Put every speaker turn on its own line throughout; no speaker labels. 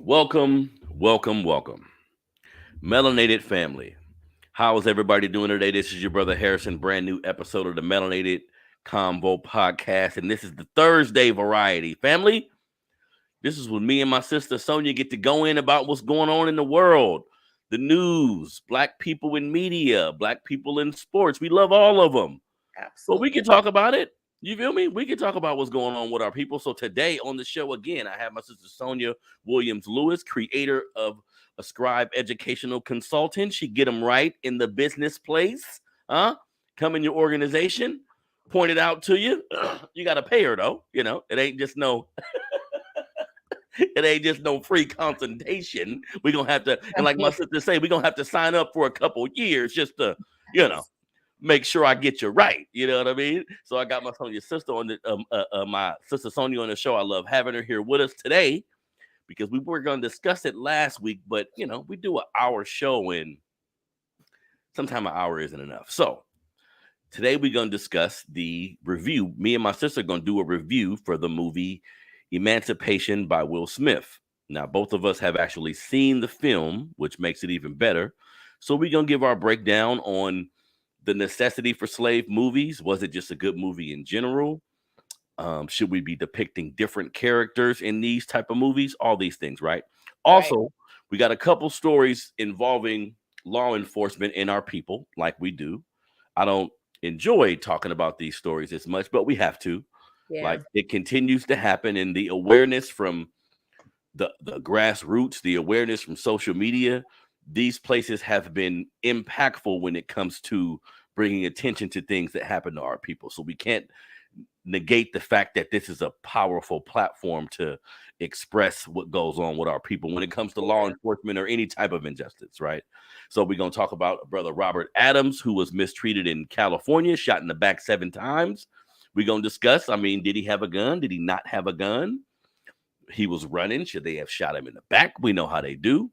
Welcome, welcome, welcome. Melanated family. How is everybody doing today? This is your brother Harrison, brand new episode of the Melanated Convo podcast. And this is the Thursday variety. Family, this is when me and my sister Sonia get to go in about what's going on in the world, the news, black people in media, black people in sports. We love all of them. But we
Absolutely.
can talk about it. You feel me? We can talk about what's going on with our people. So today on the show again, I have my sister Sonia Williams Lewis, creator of Ascribe Educational Consultant. She get them right in the business place. Come in your organization, point it out to you. You got to pay her though. You know, it ain't just no free consultation. We're gonna have to, and like my sister say, we're gonna have to sign up for a couple years just to, make sure I get you right. You know what I mean? So I got my sister on the my sister Sonia on the show. I love having her here with us today because we were going to discuss it last week, but we do an hour show and sometimes an hour isn't enough. So today we're going to discuss the review. Me and my sister are going to do a review for the movie Emancipation by Will Smith. Now, both of us have actually seen the film, which makes it even better. So we're going to give our breakdown on the necessity for slave movies. Was it just a good movie in general? Should we be depicting different characters in these type of movies? All these things, right? Also, we got a couple stories involving law enforcement in our people, like we do. I don't enjoy talking about these stories as much, but we have to. Yeah. Like it continues to happen, and the awareness from the grassroots, the awareness from social media, these places have been impactful when it comes to bringing attention to things that happen to our people. So we can't negate the fact that this is a powerful platform to express what goes on with our people when it comes to law enforcement or any type of injustice, right? So we're going to talk about brother Robert Adams, who was mistreated in California, shot in the back 7 times. We're going to discuss, did he have a gun? Did he not have a gun? He was running. Should they have shot him in the back? We know how they do.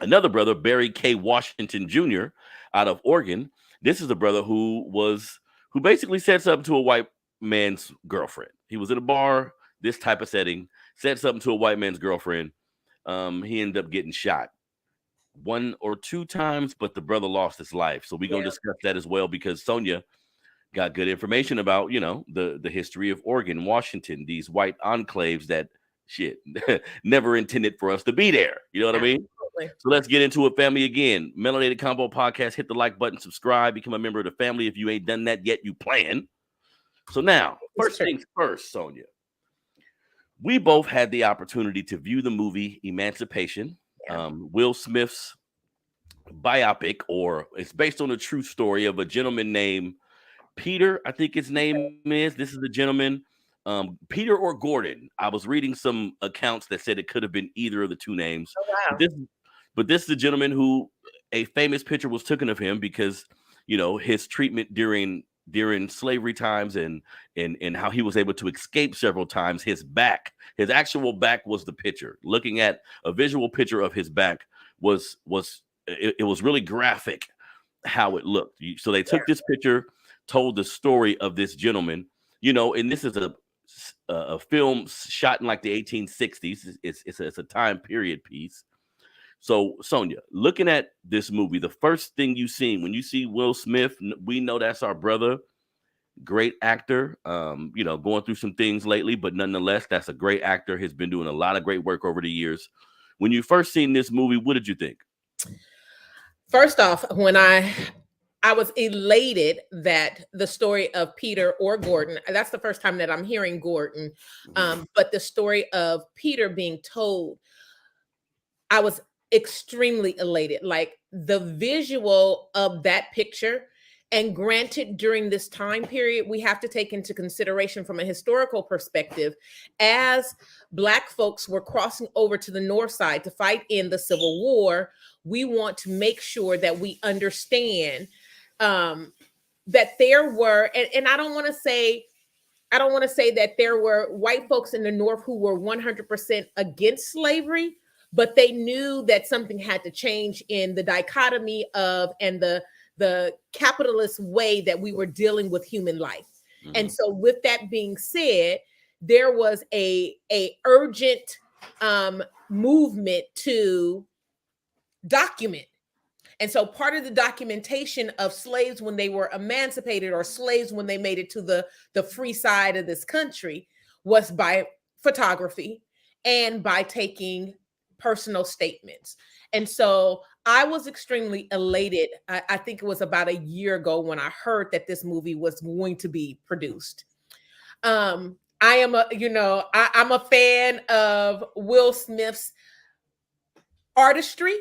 Another brother, Barry K. Washington Jr. out of Oregon. This is a brother who basically said something to a white man's girlfriend. He was in a bar, this type of setting, said something to a white man's girlfriend. He ended up getting shot 1 or 2 times, but the brother lost his life. So we're going to discuss that as well because Sonia got good information about, the history of Oregon, Washington, these white enclaves that never intended for us to be there. You know what I mean? So let's get into it, family. Again, Melanated Combo Podcast. Hit the like button, subscribe, become a member of the family. If you ain't done that yet, you plan. So now, first things first, Sonia. We both had the opportunity to view the movie Emancipation, Will Smith's biopic, or it's based on a true story of a gentleman named Peter, I think his name is. This is the gentleman, Peter or Gordon. I was reading some accounts that said it could have been either of the 2 names.
Oh, wow.
But this is the gentleman who a famous picture was taken of him because, his treatment during slavery times and how he was able to escape several times. His actual back was the picture. Looking at a visual picture of his back was really graphic how it looked. So they took this picture, told the story of this gentleman, and this is a film shot in like the 1860s. It's a time period piece. So, Sonia, looking at this movie, the first thing you see when you see Will Smith, we know that's our brother, great actor, going through some things lately, but nonetheless, that's a great actor, has been doing a lot of great work over the years. When you first seen this movie, what did you think?
First off, when I was elated that the story of Peter or Gordon, that's the first time that I'm hearing Gordon, but the story of Peter being told, I was extremely elated. Like the visual of that picture, and granted, during this time period, we have to take into consideration from a historical perspective, as Black folks were crossing over to the North Side to fight in the Civil War, we want to make sure that we understand that there were, and I don't want to say that there were white folks in the North who were 100% against slavery, but they knew that something had to change in the dichotomy of and the capitalist way that we were dealing with human life. Mm-hmm. And so with that being said, there was a urgent movement to document. And so part of the documentation of slaves when they were emancipated, or slaves when they made it to the free side of this country, was by photography and by taking personal statements. And so I was extremely elated. I think it was about a year ago when I heard that this movie was going to be produced. I am I'm a fan of Will Smith's artistry,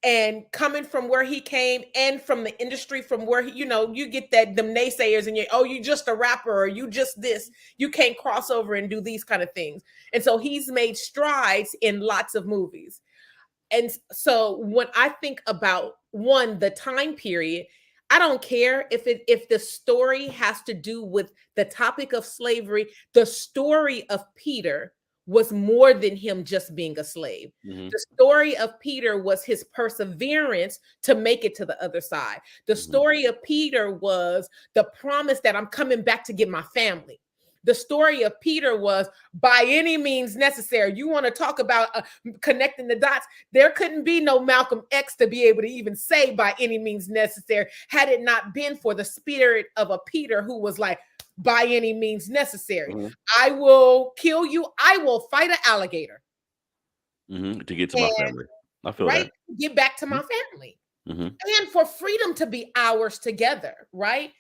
and coming from where he came and from the industry, from where you get that them naysayers and you just a rapper, or you just this, you can't cross over and do these kind of things. And so he's made strides in lots of movies. And so when I think about the time period, I don't care if the story has to do with the topic of slavery. The story of Peter was more than him just being a slave.
Mm-hmm.
The story of Peter was his perseverance to make it to the other side. The story of Peter was the promise that I'm coming back to get my family. The story of Peter was by any means necessary. You want to talk about connecting the dots? There couldn't be no Malcolm X to be able to even say by any means necessary, had it not been for the spirit of a Peter who was like, by any means necessary.
Mm-hmm.
I will kill you. I will fight an alligator.
To get to my family. I feel
right?
that.
Get back to my family. And for freedom to be ours together, right?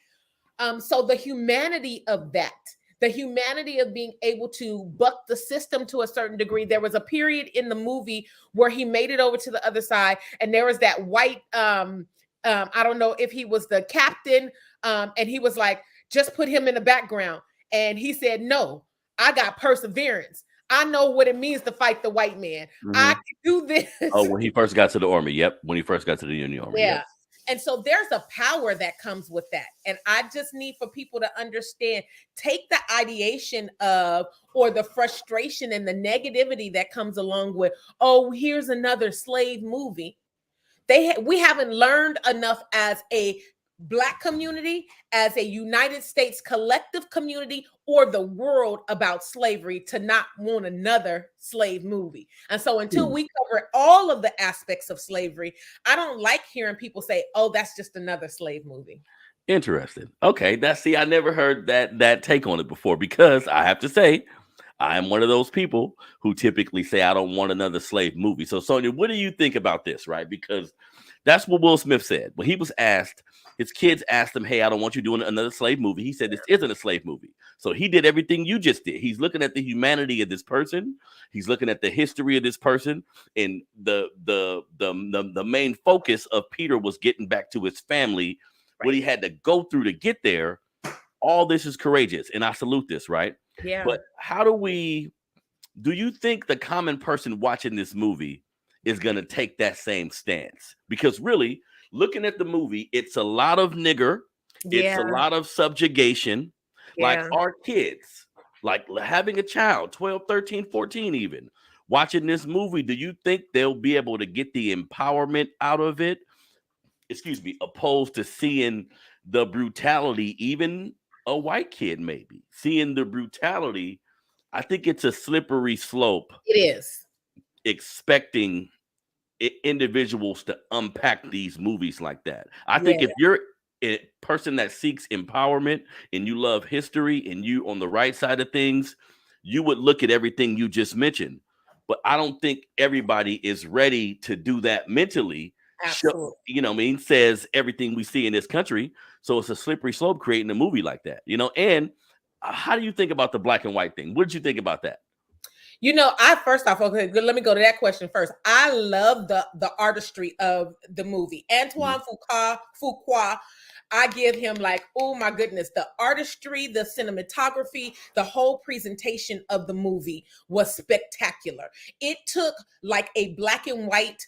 So the humanity of that, the humanity of being able to buck the system to a certain degree. There was a period in the movie where he made it over to the other side, and there was that white, I don't know if he was the captain, and he was like, just put him in the background. And he said, no, I got perseverance. I know what it means to fight the white man. I can do this.
Oh, when he first got to the army. Yep. When he first got to the Union Army.
Yeah.
Yep.
And so there's a power that comes with that. And I just need for people to understand, take the ideation of, or the frustration and the negativity that comes along with, oh, here's another slave movie. We haven't learned enough as a Black community, as a United States collective community, or the world about slavery to not want another slave movie. And so until we cover all of the aspects of slavery, I don't like hearing people say, oh, that's just another slave movie.
Interesting. Okay. I never heard that take on it before, because I have to say, I am one of those people who typically say I don't want another slave movie. So Sonia, what do you think about this, right? Because that's what Will Smith said. When he was asked, his kids asked him, hey, I don't want you doing another slave movie. He said, this isn't a slave movie. So he did everything you just did. He's looking at the humanity of this person. He's looking at the history of this person. And the main focus of Peter was getting back to his family, what he had to go through to get there. All this is courageous. And I salute this, right?
Yeah.
But do you think the common person watching this movie is going to take that same stance? Because really, looking at the movie, it's a lot of nigger. It's a lot of subjugation. Like our kids, like having a child, 12, 13, 14 even, watching this movie, do you think they'll be able to get the empowerment out of it? Opposed to seeing the brutality, even a white kid maybe seeing the brutality. I think it's a slippery slope.
It is.
Expecting individuals to unpack these movies like that. I think if you're a person that seeks empowerment and you love history and you on the right side of things, you would look at everything you just mentioned. But I don't think everybody is ready to do that mentally.
Absolutely.
Says everything we see in this country. So it's a slippery slope creating a movie like that, and how do you think about the black and white thing? What did you think about that?
First off, okay, good, let me go to that question first. I love the artistry of the movie. Antoine Fuqua, I give him like, oh my goodness, the artistry, the cinematography, the whole presentation of the movie was spectacular. It took like a black and white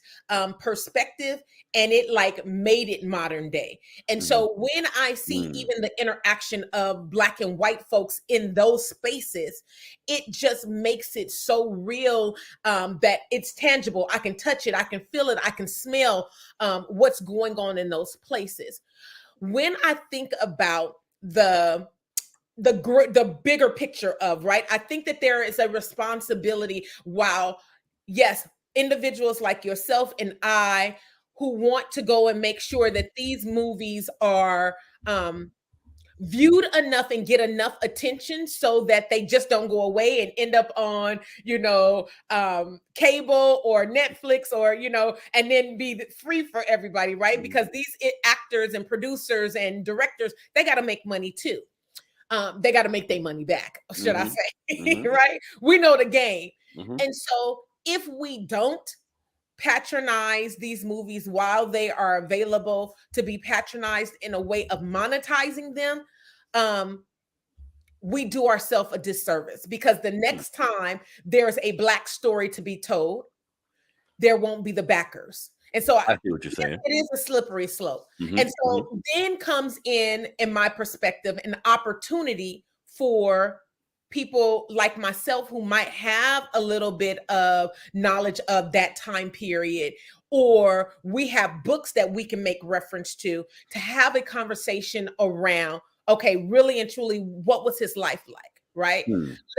perspective, and it like made it modern day. And so when I see even the interaction of black and white folks in those spaces, it just makes it so real that it's tangible. I can touch it, I can feel it, I can smell what's going on in those places. When I think about the bigger picture of, right, I think that there is a responsibility while yes, individuals like yourself and I who want to go and make sure that these movies are viewed enough and get enough attention so that they just don't go away and end up on, cable or Netflix or, and then be free for everybody, right? Because these actors and producers and directors, they got to make money too. They got to make their money back, should I say, right? We know the game. And so if we don't patronize these movies while they are available to be patronized in a way of monetizing them, we do ourselves a disservice, because the next time there's a Black story to be told, there won't be the backers. And so
I see what you're saying.
It is a slippery slope. And so then comes in my perspective, an opportunity for people like myself who might have a little bit of knowledge of that time period, or we have books that we can make reference to have a conversation around, okay, really and truly, what was his life like, right?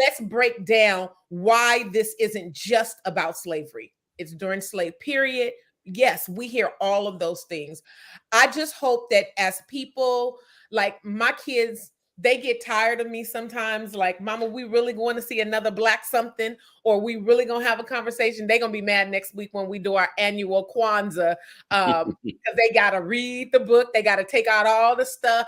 Let's break down why this isn't just about slavery. It's during slave period. Yes, we hear all of those things. I just hope that as people, like my kids, they get tired of me sometimes, like, Mama, we really going to see another Black something, or we really going to have a conversation. They're going to be mad next week when we do our annual Kwanzaa, because they got to read the book. They got to take out all the stuff,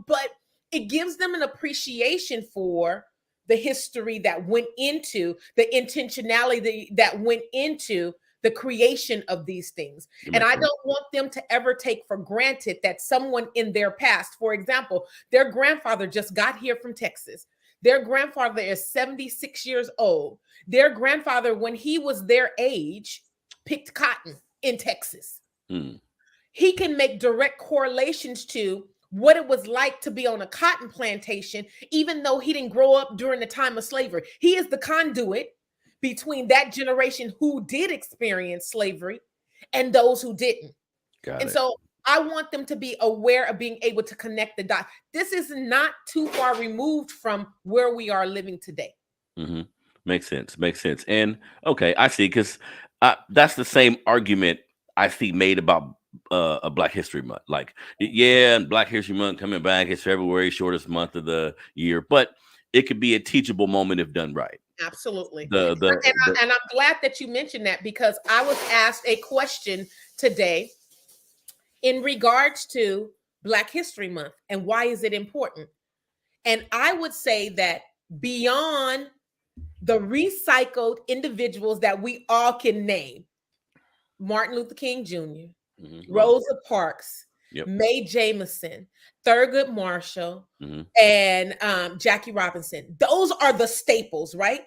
but it gives them an appreciation for the history that went into, the intentionality that went into the creation of these things. And I don't want them to ever take for granted that someone in their past, for example, their grandfather just got here from Texas. Their grandfather is 76 years old. Their grandfather, when he was their age, picked cotton in Texas. He can make direct correlations to what it was like to be on a cotton plantation, even though he didn't grow up during the time of slavery. He is the conduit between that generation who did experience slavery and those who didn't. So I want them to be aware of being able to connect the dots. This is not too far removed from where we are living today.
Makes sense. And okay, I see, because that's the same argument I see made about a Black History Month. Like, yeah, and Black History Month coming back, it's February, shortest month of the year, but it could be a teachable moment if done right.
Absolutely. And I'm glad that you mentioned that, because I was asked a question today in regards to Black History Month and why is it important? And I would say that beyond the recycled individuals that we all can name, Martin Luther King Jr., Rosa Parks, Mae Jameson, Thurgood Marshall, and Jackie Robinson. Those are the staples, right?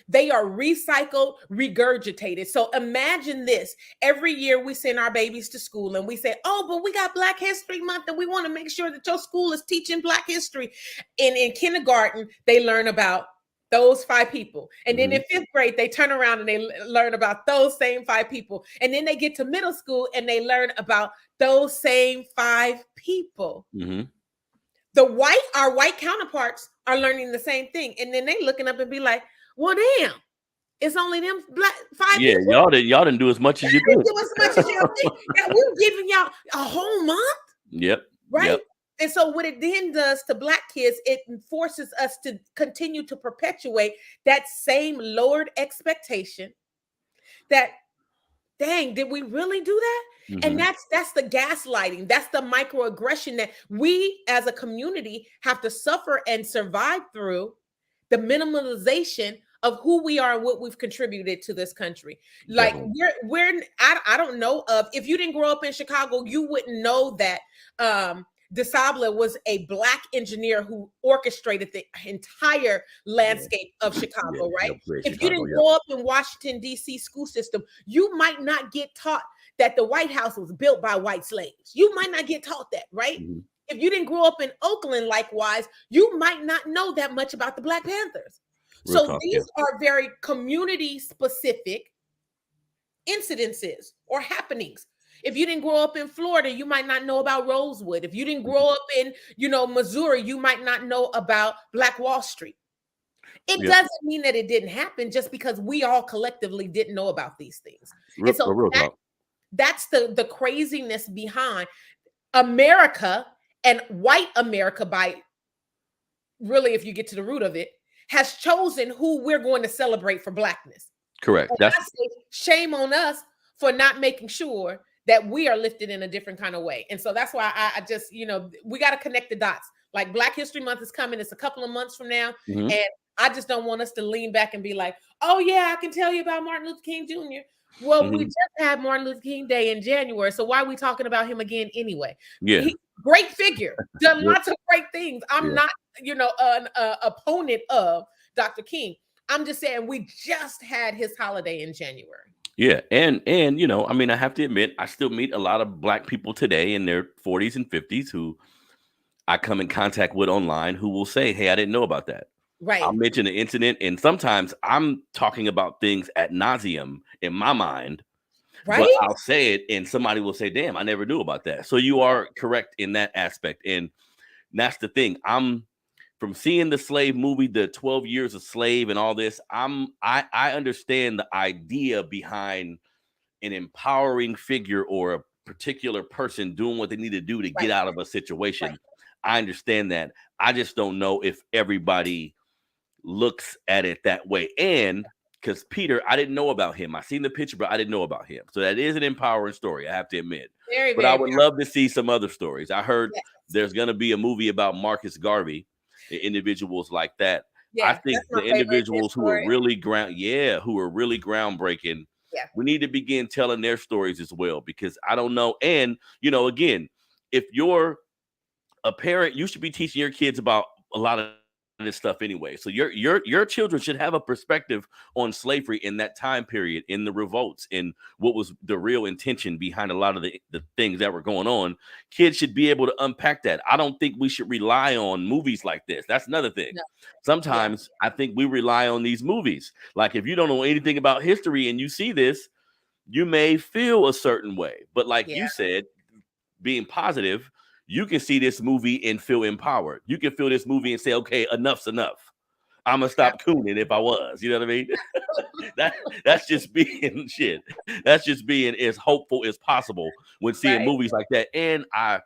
They are recycled, regurgitated. So imagine this. Every year we send our babies to school and we say, oh, but we got Black History Month and we want to make sure that your school is teaching Black history. And in kindergarten, they learn about those 5 people. And then in 5th grade, they turn around and they learn about those same 5 people. And then they get to middle school and they learn about those same 5 people. Our white counterparts are learning the same thing. And then they looking up and be like, well, damn, it's only them Black 5 people.
Y'all didn't do as much as you did.
Do as much as y'all did. We're giving y'all a whole month. Right. And so what it then does to Black kids, it forces us to continue to perpetuate that same lowered expectation that, dang, did we really do that? And that's the gaslighting. That's the microaggression that we as a community have to suffer and survive through, the minimalization of who we are and what we've contributed to this country. Like I don't know of, if you didn't grow up in Chicago, you wouldn't know that DeSable was a Black engineer who orchestrated the entire landscape of Chicago, right? If you didn't grow up in Washington, D.C. school system, you might not get taught that the White House was built by white slaves. You might not get taught that, right? If you didn't grow up in Oakland, likewise, you might not know that much about the Black Panthers. These are very community specific incidences or happenings. If you didn't grow up in Florida, you might not know about Rosewood. If you didn't grow up in, Missouri, you might not know about Black Wall Street. It doesn't mean that it didn't happen just because we all collectively didn't know about these things. And so
Real talk.
that's the craziness behind America, and white America, by really, if you get to the root of it, has chosen who we're going to celebrate for Blackness.
Correct.
And I say, shame on us for not making sure that we are lifted in a different kind of way. And so that's why I just, we got to connect the dots. Like Black History Month is coming. It's a couple of months from now.
Mm-hmm.
And I just don't want us to lean back and be like, oh yeah, I can tell you about Martin Luther King Jr. Well, we just had Martin Luther King Day in January. So why are we talking about him again anyway?
Yeah.
Great figure, done lots of great things. I'm not, an opponent of Dr. King. I'm just saying we just had his holiday in January.
Yeah. And I mean, I have to admit, I still meet a lot of Black people today in their 40s and 50s who I come in contact with online who will say, hey, I didn't know about that.
Right.
I'll mention the incident. And sometimes I'm talking about things ad nauseum in my mind. Right. But I'll say it and somebody will say, damn, I never knew about that. So you are correct in that aspect. And that's the thing. I'm from seeing the slave movie, the 12 Years a Slave and all this. I understand the idea behind an empowering figure or a particular person doing what they need to do to get out of a situation. Right. I understand that. I just don't know if everybody looks at it that way. And because Peter, I didn't know about him. I seen the picture, but I didn't know about him. So that is an empowering story, I have to admit. But I would love to see some other stories. I heard there's going to be a movie about Marcus Garvey, individuals like that. Yeah, I think the individuals who are really groundbreaking, we need to begin telling their stories as well, because I don't know. And, again, if you're a parent, you should be teaching your kids about a lot of this stuff anyway. So your children should have a perspective on slavery in that time period, in the revolts, and what was the real intention behind a lot of the things that were going on. Kids should be able to unpack that. I don't think we should rely on movies like this. That's another thing. No. Sometimes I think we rely on these movies. Like if you don't know anything about history and you see this, you may feel a certain way. But like you said, being positive, you can see this movie and feel empowered. You can feel this movie and say, okay, enough's enough. I'm going to stop cooning if I was. You know what I mean? That's just being shit. That's just being as hopeful as possible when seeing movies like that. And I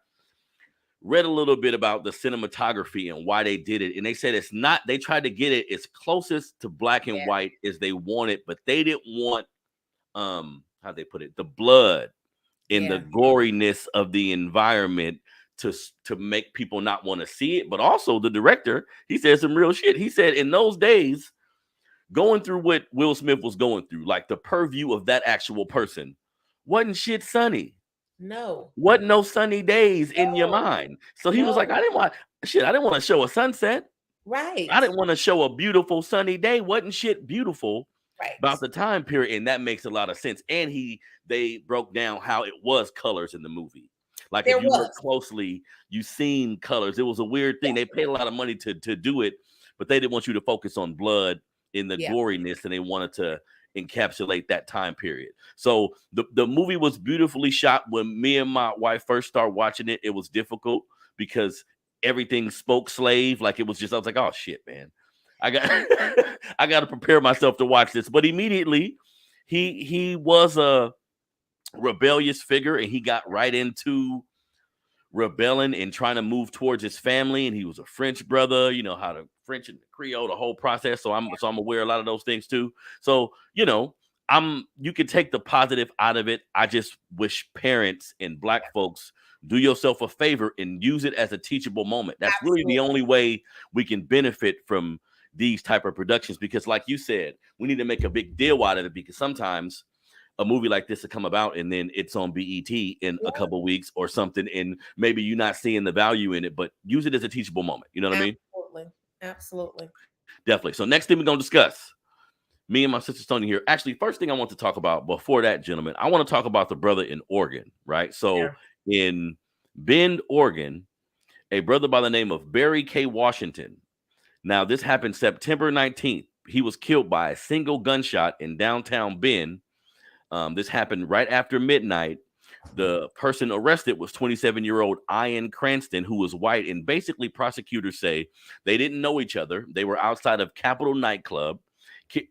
read a little bit about the cinematography and why they did it. And they said it's not, they tried to get it as closest to black and white as they wanted, but they didn't want, how they put it, the blood and the goriness of the environment to make people not want to see it. But also the director, he said some real shit. He said in those days, going through what Will Smith was going through, like the purview of that actual person, wasn't shit sunny.
No.
Wasn't no sunny days in your mind. So he was like, I didn't want to show a sunset.
Right.
I didn't want to show a beautiful sunny day. Wasn't shit beautiful about the time period. And that makes a lot of sense. And they broke down how it was colors in the movie. Like if you look closely, you seen colors. It was a weird thing. They paid a lot of money to do it, but they didn't want you to focus on blood in the goriness, and they wanted to encapsulate that time period. So the movie was beautifully shot. When me and my wife first started watching it, it was difficult because everything spoke slave. Like it was just, I was like, oh shit, man. I got to prepare myself to watch this. But immediately he was a rebellious figure, and he got right into rebelling and trying to move towards his family. And he was a French brother, how to French and Creole, the whole process. So I'm aware of a lot of those things too. So, you can take the positive out of it. I just wish parents and black folks do yourself a favor and use it as a teachable moment. That's really the only way we can benefit from these type of productions, because like you said, we need to make a big deal out of it, because sometimes a movie like this will come about and then it's on BET in a couple of weeks or something, and maybe you're not seeing the value in it, but use it as a teachable moment. You know what I mean?
Absolutely.
Definitely. So next thing we're going to discuss, me and my sister Sonia here. Actually, first thing I want to talk about before that, gentlemen, I want to talk about the brother in Oregon, right? So in Bend, Oregon, a brother by the name of Barry K. Washington. Now, this happened September 19th. He was killed by a single gunshot in downtown Bend. This happened right after midnight The person arrested was 27-year-old Ian Cranston, who was white, and basically prosecutors say they didn't know each other. They were outside of Capitol nightclub.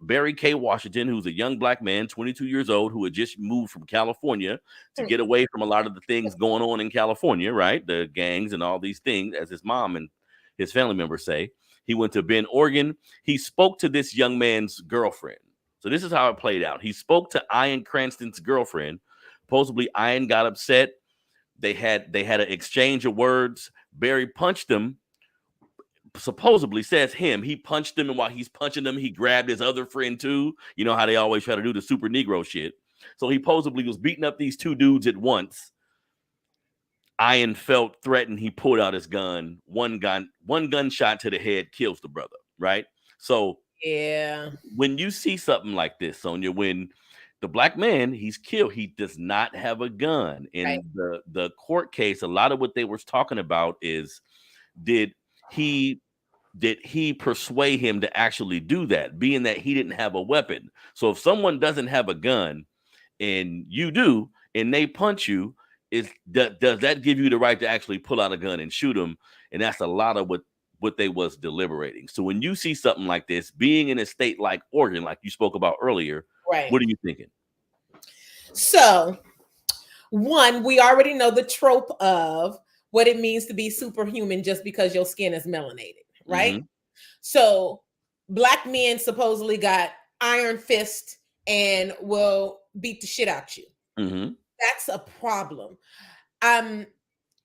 Barry K. Washington, who's a young black man, 22 years old, who had just moved from California to get away from a lot of the things going on in California, right? The gangs and all these things, as his mom and his family members say. He went to Bend, Oregon. He spoke to this young man's girlfriend. So this is how it played out. He spoke to Ian Cranston's girlfriend. Supposedly, Ian got upset. They had an exchange of words. Barry punched him. Supposedly, says him, he punched him, and while he's punching him, he grabbed his other friend too. You know how they always try to do the super Negro shit. So he supposedly was beating up these two dudes at once. Ian felt threatened. He pulled out his gun. One gunshot to the head kills the brother, right? So
yeah,
when you see something like this, Sonia, when the black man, he's killed, he does not have a gun. In
right.
the court case, a lot of what they were talking about is, did he persuade him to actually do that, being that he didn't have a weapon? So if someone doesn't have a gun and you do, and they punch you, does that give you the right to actually pull out a gun and shoot them? And that's a lot of what they was deliberating. So when you see something like this, being in a state like Oregon, like you spoke about earlier,
Right.
what are you thinking?
So, one, we already know the trope of what it means to be superhuman just because your skin is melanated, right?
Mm-hmm.
So black men supposedly got iron fist and will beat the shit out you.
Mm-hmm.
That's a problem.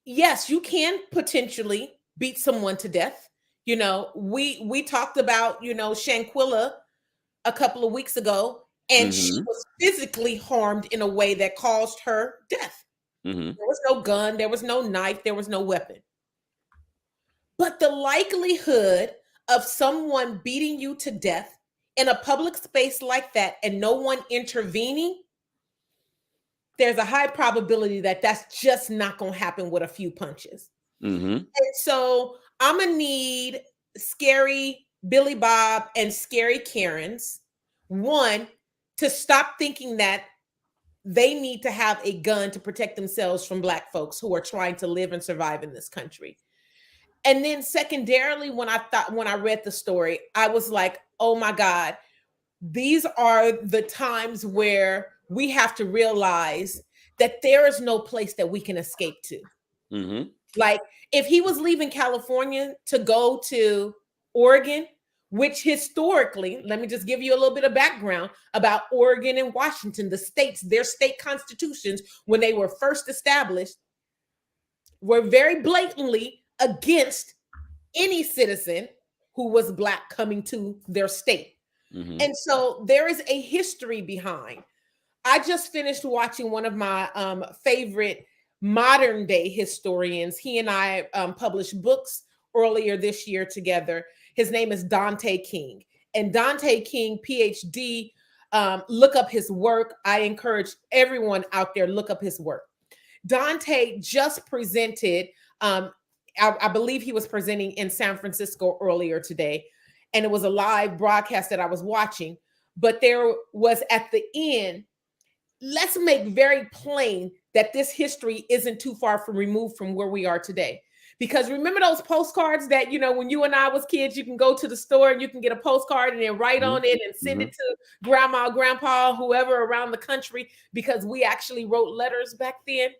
Yes, you can potentially beat someone to death. You know, we talked about, Shanquilla a couple of weeks ago, and she was physically harmed in a way that caused her death.
Mm-hmm.
There was no gun, there was no knife, there was no weapon. But the likelihood of someone beating you to death in a public space like that and no one intervening, there's a high probability that that's just not going to happen with a few punches.
Mm-hmm.
And so I'm going to need scary Billy Bob and scary Karens, one, to stop thinking that they need to have a gun to protect themselves from black folks who are trying to live and survive in this country. And then secondarily, when I read the story, I was like, oh my God, these are the times where we have to realize that there is no place that we can escape to.
Mm-hmm.
Like, if he was leaving California to go to Oregon, which historically, let me just give you a little bit of background about Oregon and Washington, the states, their state constitutions, when they were first established, were very blatantly against any citizen who was black coming to their state. Mm-hmm. And so there is a history behind. I just finished watching one of my favorite modern day historians. He and I published books earlier this year together. His name is Dante King. And Dante King, PhD, look up his work. I encourage everyone out there, look up his work. Dante just presented, I believe he was presenting in San Francisco earlier today, and it was a live broadcast that I was watching. But there was at the end, let's make very plain that this history isn't too far from removed from where we are today. Because remember those postcards that, when you and I was kids, you can go to the store and you can get a postcard and then write on it and send it to grandma, grandpa, whoever around the country, because we actually wrote letters back then.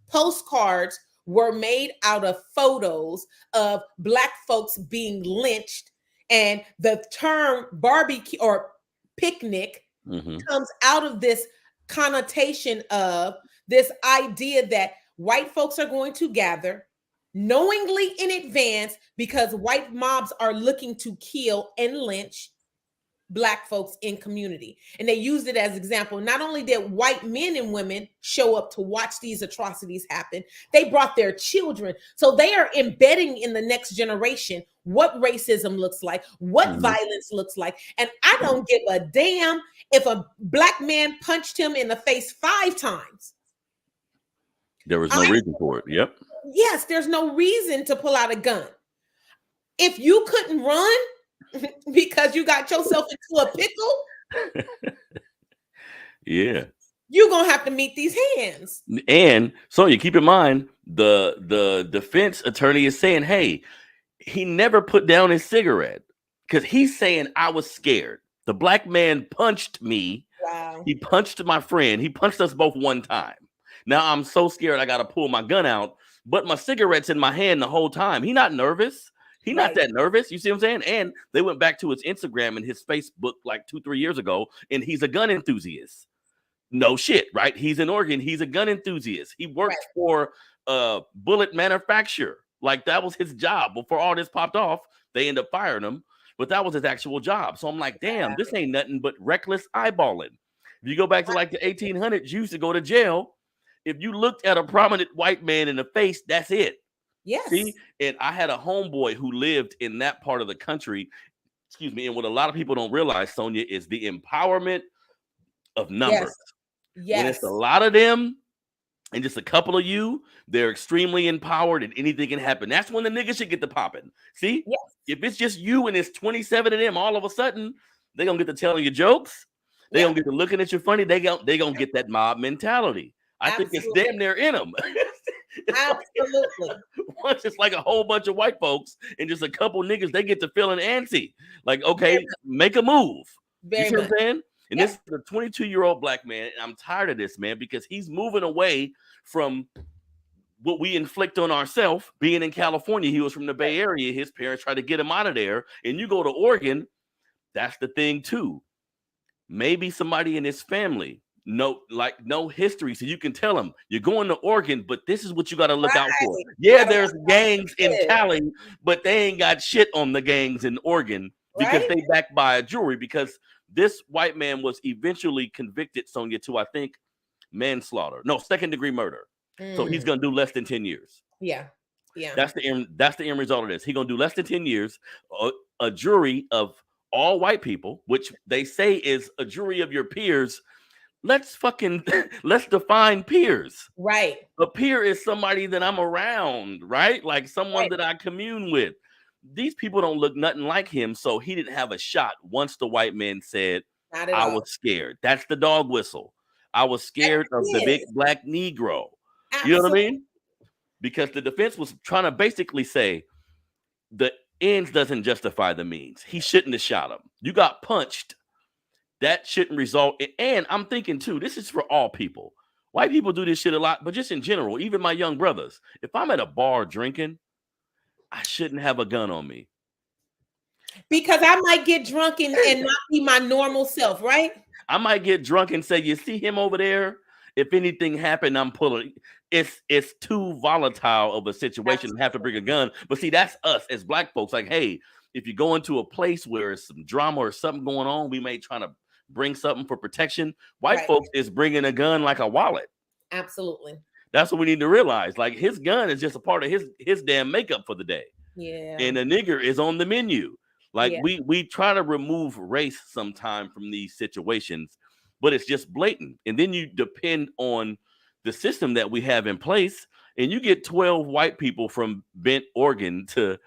Postcards were made out of photos of black folks being lynched, and the term barbecue or picnic comes out of this connotation of this idea that white folks are going to gather knowingly in advance because white mobs are looking to kill and lynch black folks in community. And they used it as example. Not only did white men and women show up to watch these atrocities happen, they brought their children. So they are embedding in the next generation what racism looks like, what violence looks like. And I don't give a damn if a black man punched him in the face 5 times.
There was no reason for it. Yep.
Yes, there's no reason to pull out a gun. If you couldn't run because you got yourself into a pickle.
Yeah.
you're gonna have to meet these hands.
And Sonia, keep in mind the defense attorney is saying, hey, he never put down his cigarette because he's saying I was scared. The black man punched me.
Wow.
He punched my friend. He punched us both one time. Now I'm so scared I got to pull my gun out, but my cigarette's in my hand the whole time. He not nervous. He not that nervous. You see what I'm saying? And they went back to his Instagram and his Facebook like 2-3 years ago, and he's a gun enthusiast. No shit, right? He's in Oregon. He's a gun enthusiast. He worked for a bullet manufacturer. Like that was his job. Before all this popped off, they ended up firing him, but that was his actual job. So I'm like, damn, this ain't nothing but reckless eyeballing. If you go back to like the 1800s, you used to go to jail. If you looked at a prominent white man in the face, that's it.
Yes.
See? And I had a homeboy who lived in that part of the country. Excuse me. And what a lot of people don't realize, Sonia, is the empowerment of numbers.
Yes.
When it's a lot of them and just a couple of you, they're extremely empowered and anything can happen. That's when the niggas should get the popping. See?
Yes.
If it's just you and it's 27 of them, all of a sudden, they're going to get to telling you jokes. They're going to get to looking at you funny. They're going to get that mob mentality. I think it's damn near in them.
Absolutely.
Once it's like a whole bunch of white folks and just a couple niggas, they get to feeling antsy. Like, okay, make a move. You see what I'm saying? And this is a 22-year-old black man, and I'm tired of this, man, because he's moving away from what we inflict on ourselves. Being in California, he was from the Bay Area. His parents tried to get him out of there. And you go to Oregon, that's the thing, too. Maybe somebody in his family, no history, so you can tell them, you're going to Oregon, but this is what you got to look out for. Yeah, there's gangs in Cali, but they ain't got shit on the gangs in Oregon because they backed by a jury, because this white man was eventually convicted, Sonia, to, I think, manslaughter. No, second-degree murder. So he's going to do less than 10 years.
Yeah.
That's the end result of this. He's going to do less than 10 years. A jury of all white people, which they say is a jury of your peers. Let's define peers.
Right.
A peer is somebody that I'm around, right? Like someone that I commune with. These people don't look nothing like him, so he didn't have a shot once the white man said, I was scared. That's the dog whistle. I was scared of the big black Negro. Absolutely. You know what I mean? Because the defense was trying to basically say the ends doesn't justify the means. He shouldn't have shot him. You got punched. That shouldn't result in, and I'm thinking too, this is for all people. White people do this shit a lot, but just in general, even my young brothers, if I'm at a bar drinking, I shouldn't have a gun on me.
Because I might get drunk and not be my normal self, right?
I might get drunk and say, you see him over there? If anything happened, I'm pulling. It's too volatile of a situation to have to bring a gun. But see, that's us as black folks. Like, hey, if you go into a place where there's some drama or something going on, we may try to bring something for protection. White folks is bringing a gun like a wallet.
Absolutely.
That's what we need to realize. Like, his gun is just a part of his damn makeup for the day.
Yeah.
And a nigger is on the menu. Like, we try to remove race sometime from these situations, but it's just blatant. And then you depend on the system that we have in place, and you get 12 white people from Bend, Oregon to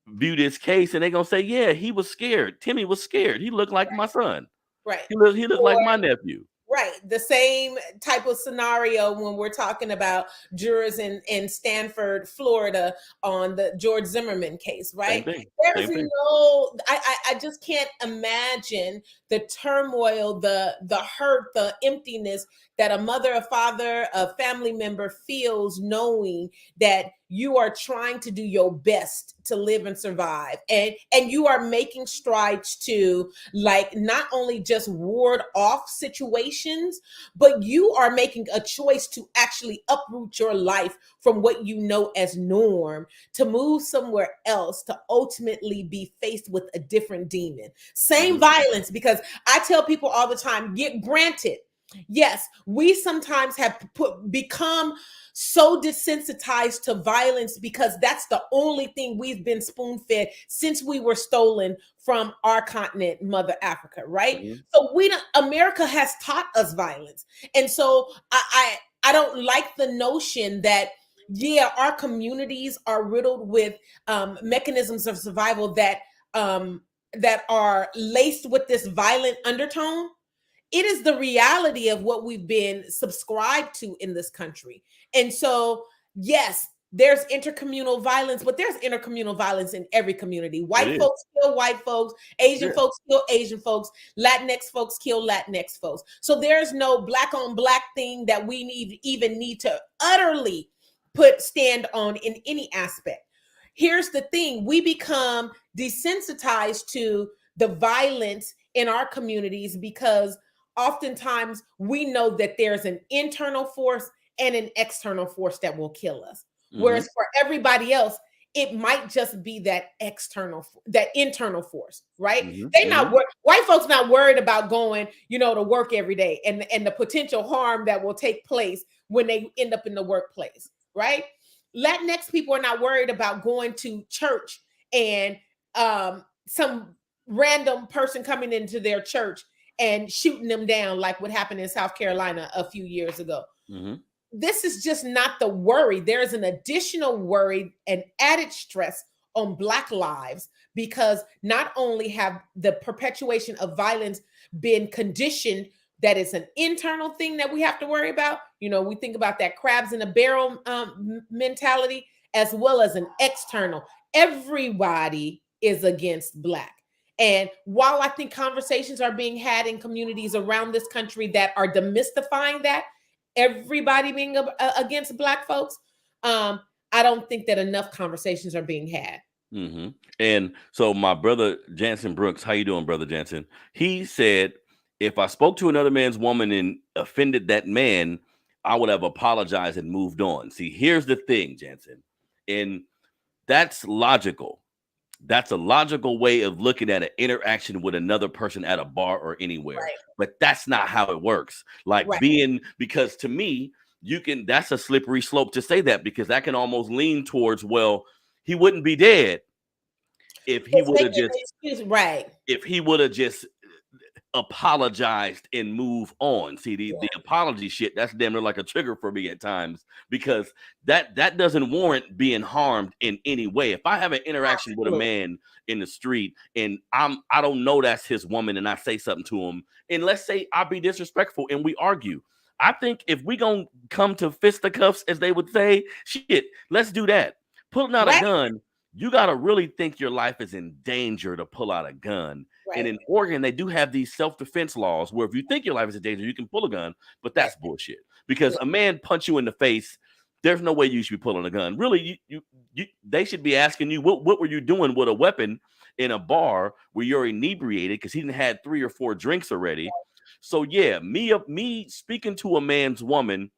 view this case, and they're gonna say, yeah, he was scared. Timmy was scared. He looked like my son.
Right.
He looked like my nephew.
Right. The same type of scenario when we're talking about jurors in Stanford, Florida on the George Zimmerman case, right? There's no, I just can't imagine the turmoil, the hurt, the emptiness that a mother, a father, a family member feels knowing that you are trying to do your best to live and survive. And you are making strides to, like, not only just ward off situations, but you are making a choice to actually uproot your life from what you know as norm to move somewhere else, to ultimately be faced with a different demon. Same violence, because I tell people all the time, granted, yes, we sometimes have become so desensitized to violence because that's the only thing we've been spoon-fed since we were stolen from our continent, Mother Africa, right? So America has taught us violence. And so I don't like the notion that, yeah, our communities are riddled with mechanisms of survival that are laced with this violent undertone. it is the reality of what we've been subscribed to in this country. And so, yes, there's intercommunal violence, but there's intercommunal violence in every community. White folks kill white folks, Asian folks kill Asian folks, Latinx folks kill Latinx folks. So there's no black on black thing that we even need to utterly stand on in any aspect. Here's the thing: we become desensitized to the violence in our communities because oftentimes we know that there's an internal force and an external force that will kill us. Whereas for everybody else, it might just be that internal force, right? They not white folks not worried about going, to work every day and the potential harm that will take place when they end up in the workplace, right? Latinx people are not worried about going to church and some random person coming into their church and shooting them down like what happened in South Carolina a few years ago. This is just not the worry. There's an additional worry and added stress on Black lives because not only have the perpetuation of violence been conditioned that it's an internal thing that we have to worry about. We think about that crabs in a barrel mentality, as well as an external. Everybody is against Black. And while I think conversations are being had in communities around this country that are demystifying that, everybody being against Black folks, I don't think that enough conversations are being had.
And so my brother Jansen Brooks, how you doing, brother Jansen? He said, if I spoke to another man's woman and offended that man, I would have apologized and moved on. See, here's the thing, Jansen, and that's logical. That's a logical way of looking at an interaction with another person at a bar or anywhere. Right. But that's not how it works. Like because to me, that's a slippery slope to say that, because that can almost lean towards, well, he wouldn't be dead if he would have if he would have just apologized and move on. See, the apology shit, that's damn near like a trigger for me at times, because that doesn't warrant being harmed in any way. If I have an interaction with a man in the street and I don't know that's his woman, and I say something to him, and let's say I be disrespectful and we argue, I think if we gonna come to fisticuffs, as they would say, shit, let's do that. Pulling out a gun, you got to really think your life is in danger to pull out a gun. Right. And in Oregon, they do have these self-defense laws where if you think your life is in danger, you can pull a gun, but that's bullshit. Because a man punch you in the face, there's no way you should be pulling a gun. Really, they should be asking you, what were you doing with a weapon in a bar where you're inebriated because he didn't had 3 or 4 drinks already. So yeah, me speaking to a man's woman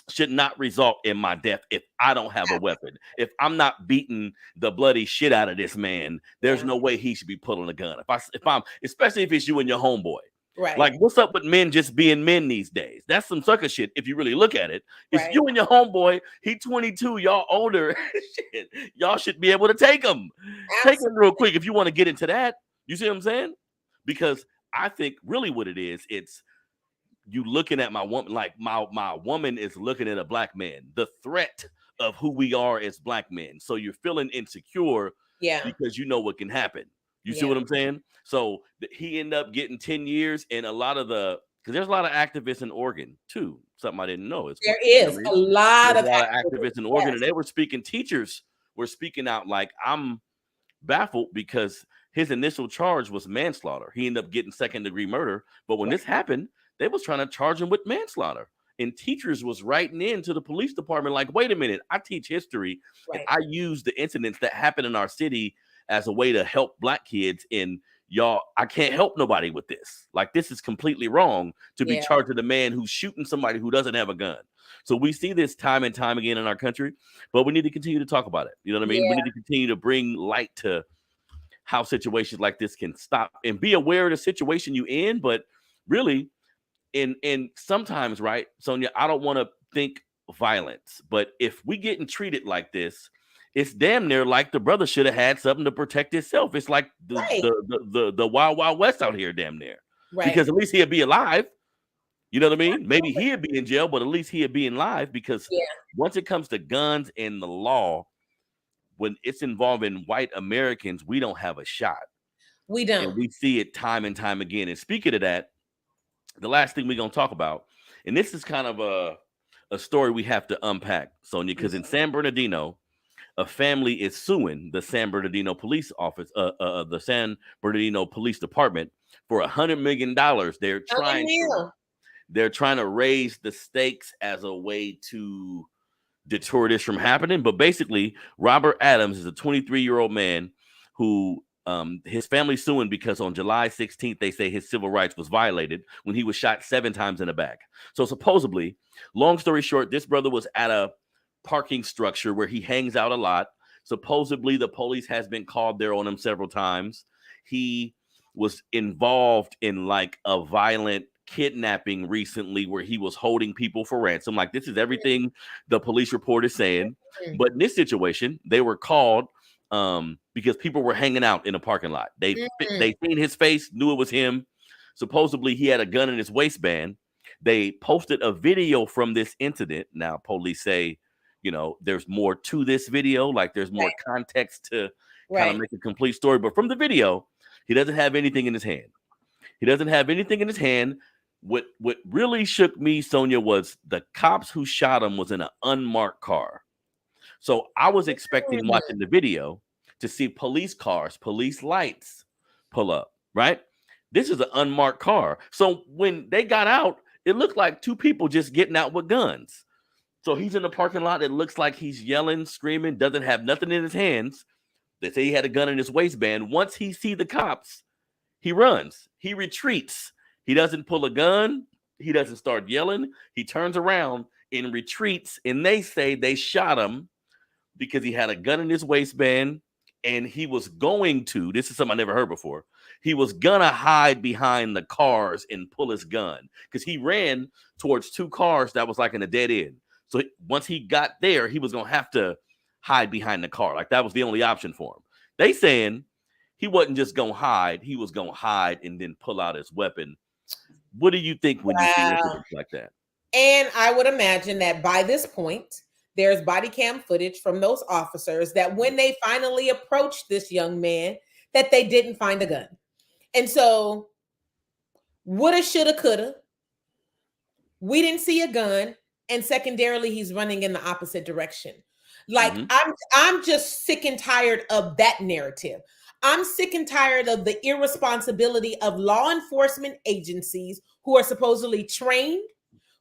should not result in my death if I don't have a weapon. If I'm not beating the bloody shit out of this man, there's no way he should be pulling a gun. If I'm, especially if it's you and your homeboy. Right. Like, what's up with men just being men these days? That's some sucker shit if you really look at it. It's you and your homeboy, he 22, y'all older. Shit. Y'all should be able to take him. Take him real quick if you want to get into that. You see what I'm saying? Because I think really what it is, it's you looking at my woman, like my woman is looking at a Black man, the threat of who we are as Black men. So you're feeling insecure because you know what can happen. You see what I'm saying? So he ended up getting 10 years, and because there's a lot of activists in Oregon too. Something I didn't know.
There is a lot of
activists in Oregon, and they were speaking. Teachers were speaking out. Like, I'm baffled because his initial charge was manslaughter. He ended up getting 2nd-degree murder, but when this happened, they was trying to charge him with manslaughter. And teachers was writing into the police department like, wait a minute, I teach history and I use the incidents that happen in our city as a way to help Black kids. And y'all, I can't help nobody with this. Like, this is completely wrong to be charged with a man who's shooting somebody who doesn't have a gun. So we see this time and time again in our country, but we need to continue to talk about it. You know what I mean? We need to continue to bring light to how situations like this can stop, and be aware of the situation you in. But really, and sometimes, right, Sonia, I don't want to think violence, but if we getting treated like this, it's damn near like the brother should have had something to protect himself. It's like the wild, wild west out here, damn near. Right. Because at least he'd be alive. You know what I mean? Maybe he'd be in jail, but at least he'd be alive. Because once it comes to guns and the law, when it's involving white Americans, we don't have a shot.
We don't.
And we see it time and time again. And speaking of that, the last thing we're gonna talk about, and this is kind of a story we have to unpack, Sonia, because in San Bernardino, a family is suing the San Bernardino police office, the San Bernardino Police Department for $100 million. They're trying to raise the stakes as a way to deter this from happening. But basically, Robert Adams is a 23-year-old man who his family suing because on July 16th, they say his civil rights was violated when he was shot 7 times in the back. So supposedly, long story short, this brother was at a parking structure where he hangs out a lot. Supposedly, the police has been called there on him several times. He was involved in like a violent kidnapping recently where he was holding people for ransom. Like, this is everything the police report is saying. But in this situation, they were called because people were hanging out in a parking lot. They seen his face, knew it was him. Supposedly, he had a gun in his waistband. They posted a video from this incident. Now, police say, you know, there's more to this video. Like, there's more context to kind of make a complete story. But from the video, he doesn't have anything in his hand. He doesn't have anything in his hand. What really shook me, Sonia, was the cops who shot him was in an unmarked car. So I was expecting watching the video to see police cars, police lights pull up, right? This is an unmarked car. So when they got out, it looked like 2 people just getting out with guns. So he's in the parking lot. It looks like he's yelling, screaming, doesn't have nothing in his hands. They say he had a gun in his waistband. Once he sees the cops, he runs. He retreats. He doesn't pull a gun. He doesn't start yelling. He turns around and retreats. And they say they shot him because he had a gun in his waistband. And he was going to, this is something I never heard before, he was gonna hide behind the cars and pull his gun because he ran towards 2 cars that was like in a dead end. So once he got there, he was gonna have to hide behind the car. Like, that was the only option for him. They saying he wasn't just gonna hide, he was gonna hide and then pull out his weapon. What do you think when you see incidents like that?
And I would imagine that by this point, there's body cam footage from those officers that when they finally approached this young man, that they didn't find a gun. And so, woulda, shoulda, coulda. We didn't see a gun. And secondarily, he's running in the opposite direction. Like, I'm just sick and tired of that narrative. I'm sick and tired of the irresponsibility of law enforcement agencies who are supposedly trained,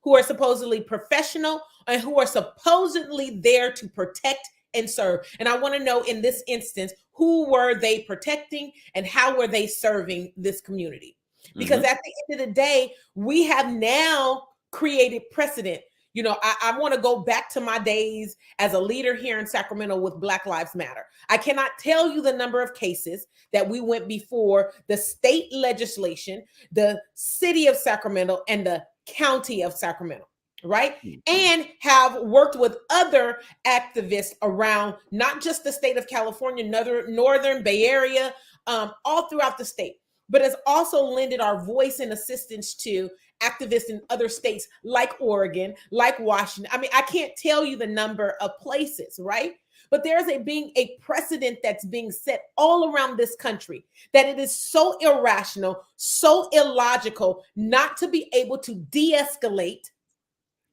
who are supposedly professional, and who are supposedly there to protect and serve. And I want to know, in this instance, who were they protecting and how were they serving this community? Because at the end of the day, we have now created precedent. You know, I want to go back to my days as a leader here in Sacramento with Black Lives Matter. I cannot tell you the number of cases that we went before the state legislation, the city of Sacramento, and the county of Sacramento, right? And have worked with other activists around not just the state of California, northern Bay Area, all throughout the state, but has also lended our voice and assistance to activists in other states like Oregon, like Washington. I mean, I can't tell you the number of places, right? But there's being a precedent that's being set all around this country that it is so irrational, so illogical not to be able to de-escalate,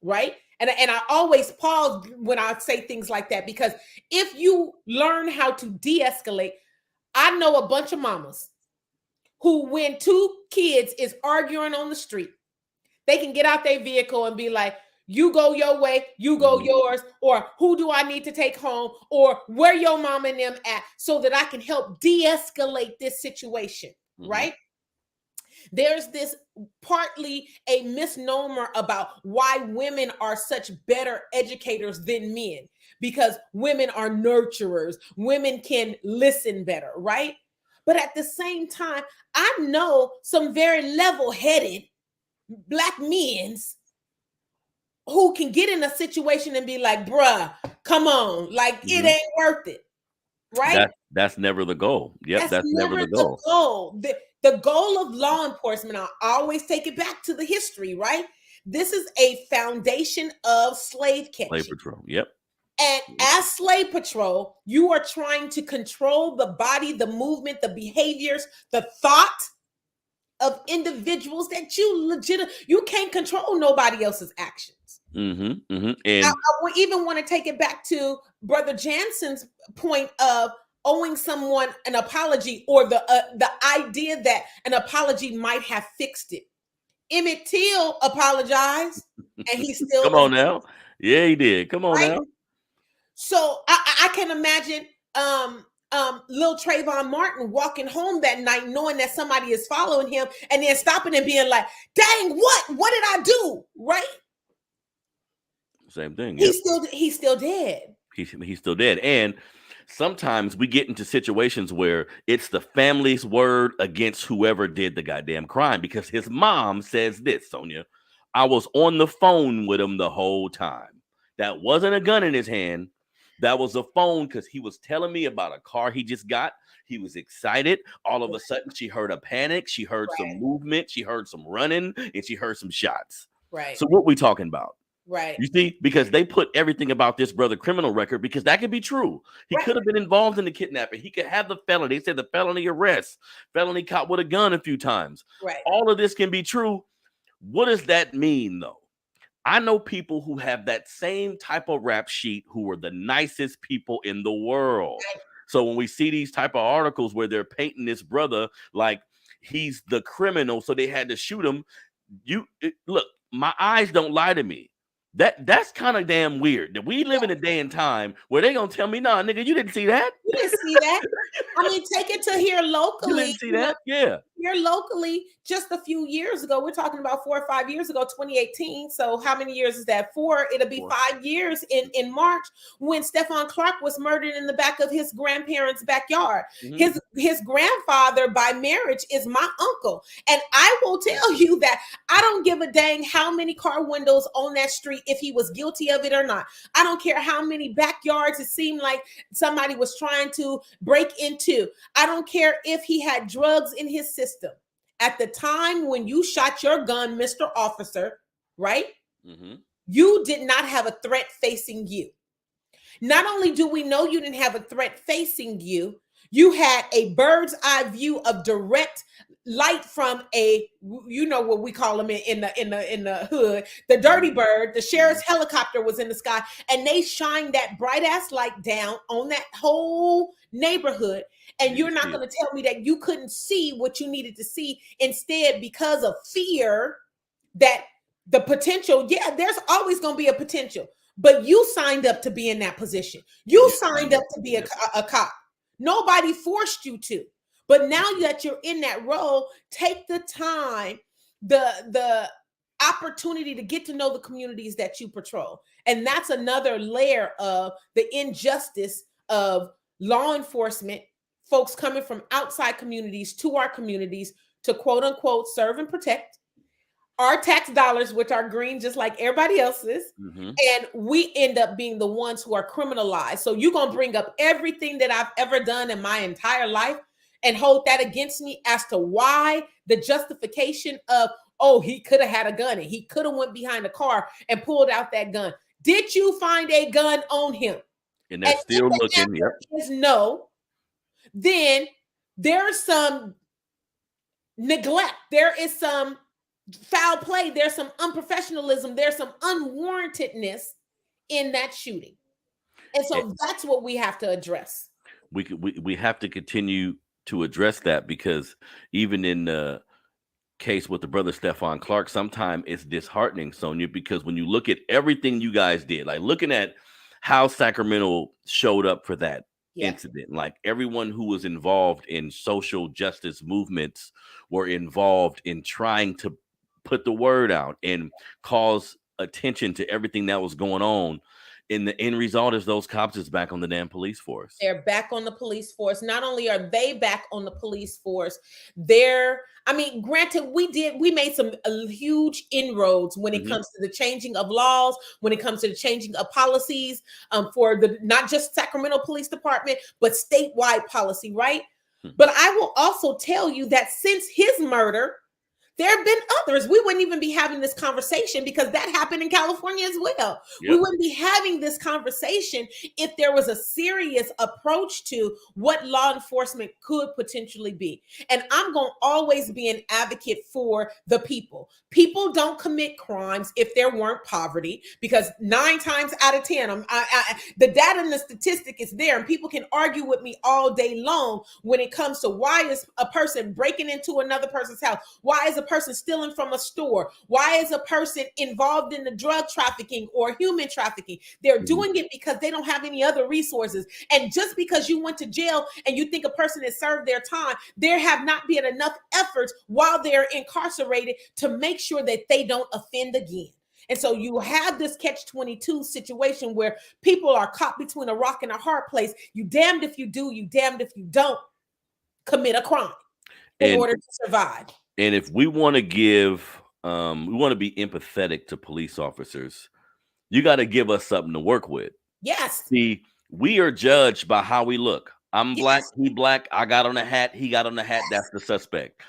right? And I always pause when I say things like that, because if you learn how to de-escalate, I know a bunch of mamas who, when 2 kids is arguing on the street, they can get out their vehicle and be like, you go your way, you go yours, or who do I need to take home, or where your mom and them at, so that I can help de-escalate this situation, right? There's this partly a misnomer about why women are such better educators than men, because women are nurturers, women can listen better, right? But at the same time, I know some very level-headed Black men's who can get in a situation and be like, bruh, come on, like it ain't worth it, right?
That's never the goal. Yep, that's never the goal.
The goal of law enforcement, I always take it back to the history, right? This is a foundation of slave catching.
Slave patrol, yep.
And as slave patrol, you are trying to control the body, the movement, the behaviors, the thought of individuals that you can't control nobody else's actions.
And
I would even want to take it back to Brother Jansen's point of owing someone an apology, or the idea that an apology might have fixed it. Emmett Till apologized, and he still
come on now. Yeah, he did. Come on now.
So I can imagine Lil Trayvon Martin walking home that night knowing that somebody is following him, and then stopping and being like, dang, what did I do? Right?
Same thing.
He's still dead.
He's still dead. And sometimes we get into situations where it's the family's word against whoever did the goddamn crime, because his mom says this, Sonia, I was on the phone with him the whole time. That wasn't a gun in his hand. That was a phone, because he was telling me about a car he just got. He was excited. All of a sudden, she heard a panic. She heard some movement. She heard some running, and she heard some shots.
Right.
So what we talking about?
Right.
You see, because they put everything about this brother criminal record, because that could be true. He could have been involved in the kidnapping. He could have the felony. They said the felony arrest, felony caught with a gun a few times.
Right.
All of this can be true. What does that mean, though? I know people who have that same type of rap sheet who are the nicest people in the world. Right. So when we see these type of articles where they're painting this brother like he's the criminal, so they had to shoot him. Look, my eyes don't lie to me. That's kind of damn weird that we live in a day and time where they gonna tell me, nah, nigga, you didn't see that.
You didn't see that. I mean, take it to here locally.
You didn't see that? Yeah.
Here locally, just a few years ago, we're talking about 4 or 5 years ago, 2018. So how many years is that? 4. It'll be 5 years in March, when Stephon Clark was murdered in the back of his grandparents' backyard. Mm-hmm. His grandfather by marriage is my uncle. And I will tell you that I don't give a dang how many car windows on that street, if he was guilty of it or not. I don't care how many backyards it seemed like somebody was trying to break into. I don't care if he had drugs in his system. At the time when you shot your gun, Mr. Officer, right? Mm-hmm. You did not have a threat facing you. Not only do we know you didn't have a threat facing you, you had a bird's eye view of direct light from a, you know what we call them in the hood, the dirty bird. The sheriff's helicopter was in the sky, and they shined that bright ass light down on that whole neighborhood. And you're not going to tell me that you couldn't see what you needed to see. Instead, because of fear, that the potential, there's always going to be a potential, but you signed up to be in that position. You signed up to be a cop. Nobody forced you to. But now that you're in that role, take the time, the opportunity to get to know the communities that you patrol. And that's another layer of the injustice of law enforcement, folks coming from outside communities to our communities to quote unquote serve and protect our tax dollars, which are green just like everybody else's. Mm-hmm. And we end up being the ones who are criminalized. So you're going to bring up everything that I've ever done in my entire life and hold that against me as to why the justification of, oh, he could have had a gun and he could have went behind a car and pulled out that gun. Did you find a gun on him?
And they're still looking. Yep.
Is no. Then there's some neglect. There is some foul play. There's some unprofessionalism. There's some unwarrantedness in that shooting. And so that's what we have to address.
We have to continue to address that, because even in the case with the brother Stephon Clark, sometimes it's disheartening, Sonia, because when you look at everything you guys did, like looking at how Sacramento showed up for that incident, like everyone who was involved in social justice movements were involved in trying to put the word out and cause attention to everything that was going on. And the end result is those cops is back on the damn police force.
They're back on the police force. Not only are they back on the police force, granted, we made some huge inroads when it comes to the changing of laws, when it comes to the changing of policies for the not just Sacramento Police Department, but statewide policy, right? But I will also tell you that since his murder, There have been others. We wouldn't even be having this conversation because that happened in California as well.
Yep.
We wouldn't be having this conversation if there was a serious approach to what law enforcement could potentially be. And I'm going to always be an advocate for the people. People don't commit crimes if there weren't poverty, because 9 times out of 10, the data and the statistic is there, and people can argue with me all day long when it comes to why is a person breaking into another person's house? Why is a person stealing from a store? Why is a person involved in the drug trafficking or human trafficking? They're doing it because they don't have any other resources. And just because you went to jail and you think a person has served their time, there have not been enough efforts while they're incarcerated to make sure that they don't offend again. And so you have this catch-22 situation where people are caught between a rock and a hard place. You damned if you do, you damned if you don't commit a crime in order to survive.
And if we want to give, we want to be empathetic to police officers, you got to give us something to work with.
Yes.
See, we are judged by how we look. I'm black, he black, I got on a hat, he got on a hat, that's the suspect.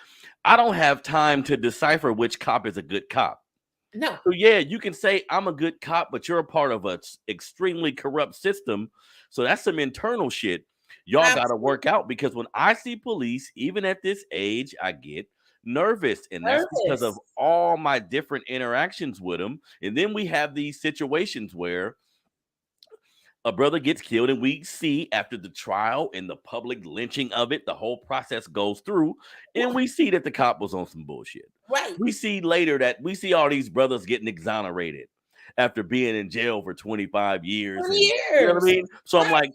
I don't have time to decipher which cop is a good cop.
No.
So yeah, you can say I'm a good cop, but you're a part of an extremely corrupt system. So that's some internal shit y'all got to work out, because when I see police, even at this age, I get nervous, and that's because of all my different interactions with them. And then we have these situations where a brother gets killed, and we see after the trial and the public lynching of it, the whole process goes through, and we see that the cop was on some bullshit.
Right.
We see later that we see all these brothers getting exonerated after being in jail for 25 years. You know what I mean? So I'm like,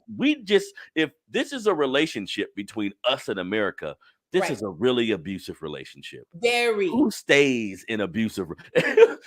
if this is a relationship between us and America, this is a really abusive relationship.
Very.
Who stays in abusive?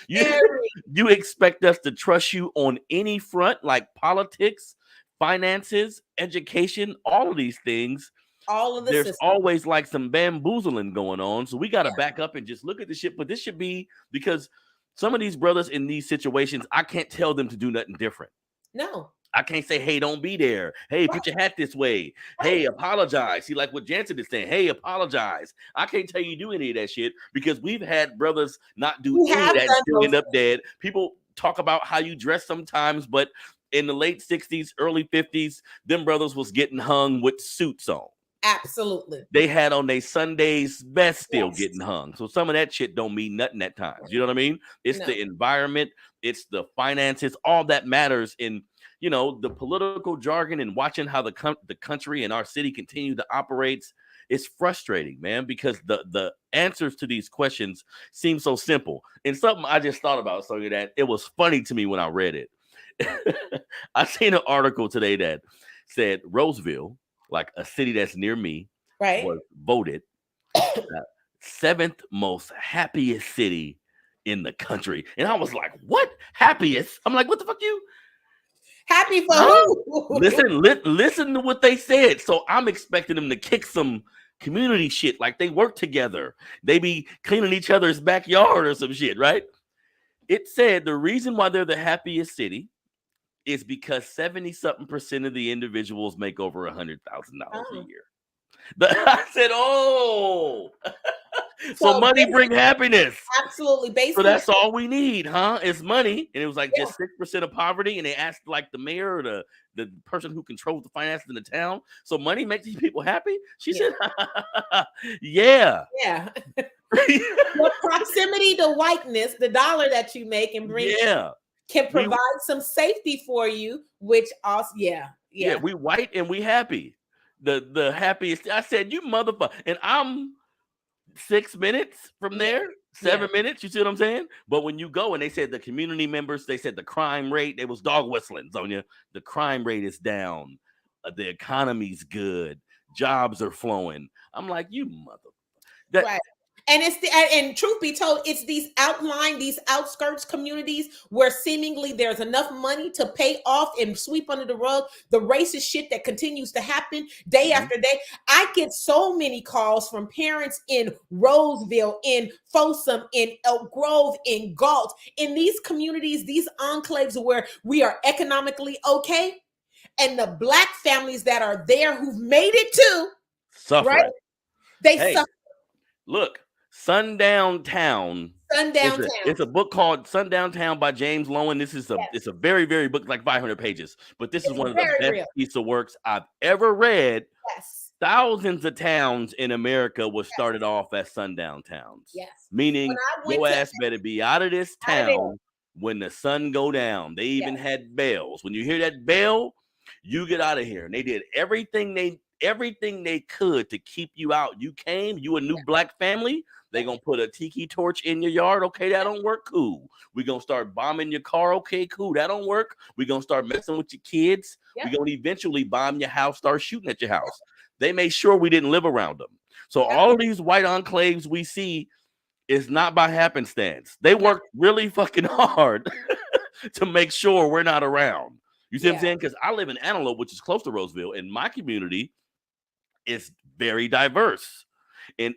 You expect us to trust you on any front, like politics, finances, education, all of these things.
All of
There's always like some bamboozling going on. So we got to back up and just look at this shit. But this should be, because some of these brothers in these situations, I can't tell them to do nothing different.
No.
I can't say, hey, don't be there. Hey, put your hat this way. Hey, apologize. See, like what Jansen is saying. Hey, apologize. I can't tell you to do any of that shit, because we've had brothers not do any of that and still end up dead. People talk about how you dress sometimes, but in the late 60s, early 50s, them brothers was getting hung with suits on.
Absolutely.
They had on their Sunday's best still getting hung. So some of that shit don't mean nothing at times. You know what I mean? It's the environment. It's the finances. All that matters in, you know, the political jargon, and watching how the country and our city continue to operate. It's frustrating, man, because the answers to these questions seem so simple. And something I just thought about, Sonia, that it was funny to me when I read it. I seen an article today that said Roseville, like a city that's near me, was voted 7th most happiest city in the country. And I was like, what? Happiest? I'm like, what the fuck you?
Happy for who?
Listen to what they said. So I'm expecting them to kick some community shit, like they work together. They be cleaning each other's backyard or some shit, right? It said the reason why they're the happiest city is because 70-something% of the individuals make over $100,000 a year. I said, oh. So money bring happiness.
Absolutely. Basically.
So that's all we need, huh? It's money. And it was like just 6% of poverty. And they asked like the mayor or the person who controls the finances in the town. So money makes these people happy? She said, yeah.
Yeah. Your proximity to whiteness, the dollar that you make and bring can provide some safety for you, which also, we
white and we happy. The happiest. I said, you motherfucker. And I'm 6 minutes from there, 7 minutes. You see what I'm saying? But when you go, and they said the community members, they said the crime rate, it was dog whistling, Sonia. The crime rate is down. The economy's good. Jobs are flowing. I'm like, you motherfucker.
Right. And truth be told, it's these outskirts communities where seemingly there's enough money to pay off and sweep under the rug the racist shit that continues to happen day after day. I get so many calls from parents in Roseville, in Folsom, in Elk Grove, in Galt, in these communities, these enclaves where we are economically okay. And the Black families that are there who've made it too,
suffer.
Right? They suffer.
Look, Sundown Town.
Sundown
It's a
Town.
book called Sundown Town by James Lowen.
Yes.
It's a very, very book, like 500 pages. But this is
It's
one of the
very
best
real.
piece of works I've ever read.
Yes.
Thousands of towns in America was
Yes.
started off as sundown towns.
Yes.
Meaning
When I went
your
to
ass better be out of this
out of there.
town when the sun go down. They even
Yes.
had bells. When you hear that bell, you get out of here. And they did everything they could to keep you out. You came, you a new black family. They gonna put a tiki torch in your yard. Okay, that don't work. Cool. We gonna start bombing your car. Okay, cool. That don't work. We gonna start messing with your kids.
Yep.
We gonna eventually bomb your house, start shooting at your house. They made sure we didn't live around them. So all of these white enclaves we see is not by happenstance. They work really fucking hard to make sure we're not around. You see what I'm saying? Because I live in Antelope, which is close to Roseville, and my community is very diverse. And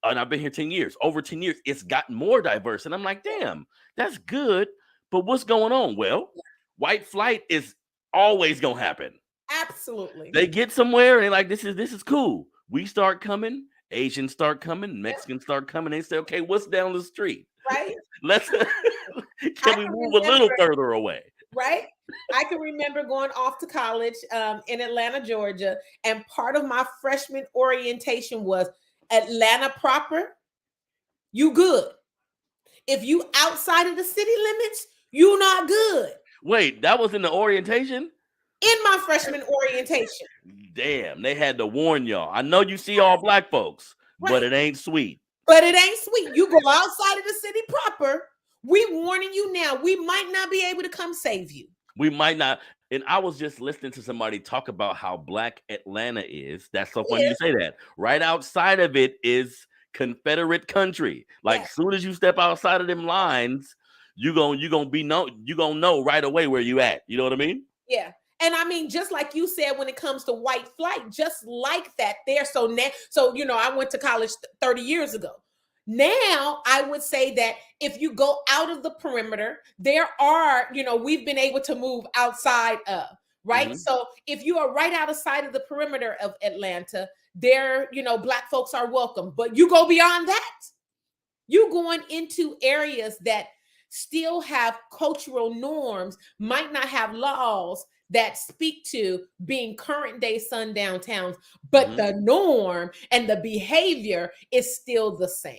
I've been here 10 years. Over 10 years, it's gotten more diverse. And I'm like, damn, that's good. But what's going on? Well, white flight is always gonna happen.
Absolutely.
They get somewhere and they're like, this is cool. We start coming, Asians start coming, Mexicans start coming. They say, okay, what's down the street?
Right.
Can we move a little further away?
Right. I can remember going off to college in Atlanta, Georgia, and part of my freshman orientation was Atlanta proper. You good. If you outside of the city limits, you not good.
Wait, that was in the orientation?
In my freshman orientation.
Damn, they had to warn y'all. I know you see all black folks, but it ain't sweet.
But it ain't sweet. You go outside of the city proper. We warning you now. We might not be able to come save you.
We might not. And I was just listening to somebody talk about how black Atlanta is. That's so funny you say that. Right outside of it is Confederate country. Like soon as you step outside of them lines, you gonna know right away where you at. You know what I mean?
Yeah. And I mean, just like you said, when it comes to white flight, just like that there. So now, I went to college 30 years ago. Now, I would say that if you go out of the perimeter, there are, we've been able to move outside of, right? Mm-hmm. So if you are right outside of the perimeter of Atlanta, there, black folks are welcome. But you go beyond that, you going into areas that still have cultural norms, might not have laws that speak to being current day sundown towns, but the norm and the behavior is still the same.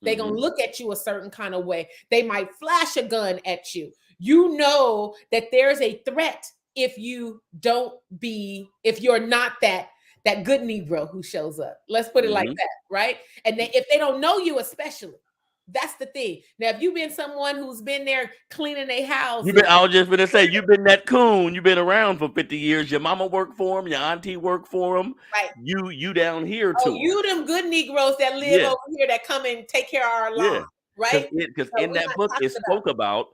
They're going to look at you a certain kind of way. They might flash a gun at you. You know that there's a threat if you're not that good Negro who shows up. Let's put it like that, right? And then if they don't know you, especially, that's the thing. Now, if you've been someone who's been there cleaning their house,
I was just gonna say, you've been that coon. You've been around for 50 years. Your mama worked for them. Your auntie worked for them.
Right.
You down here too.
You them good Negroes that live over here that come and take care of our lawn, right?
Because in that book it spoke about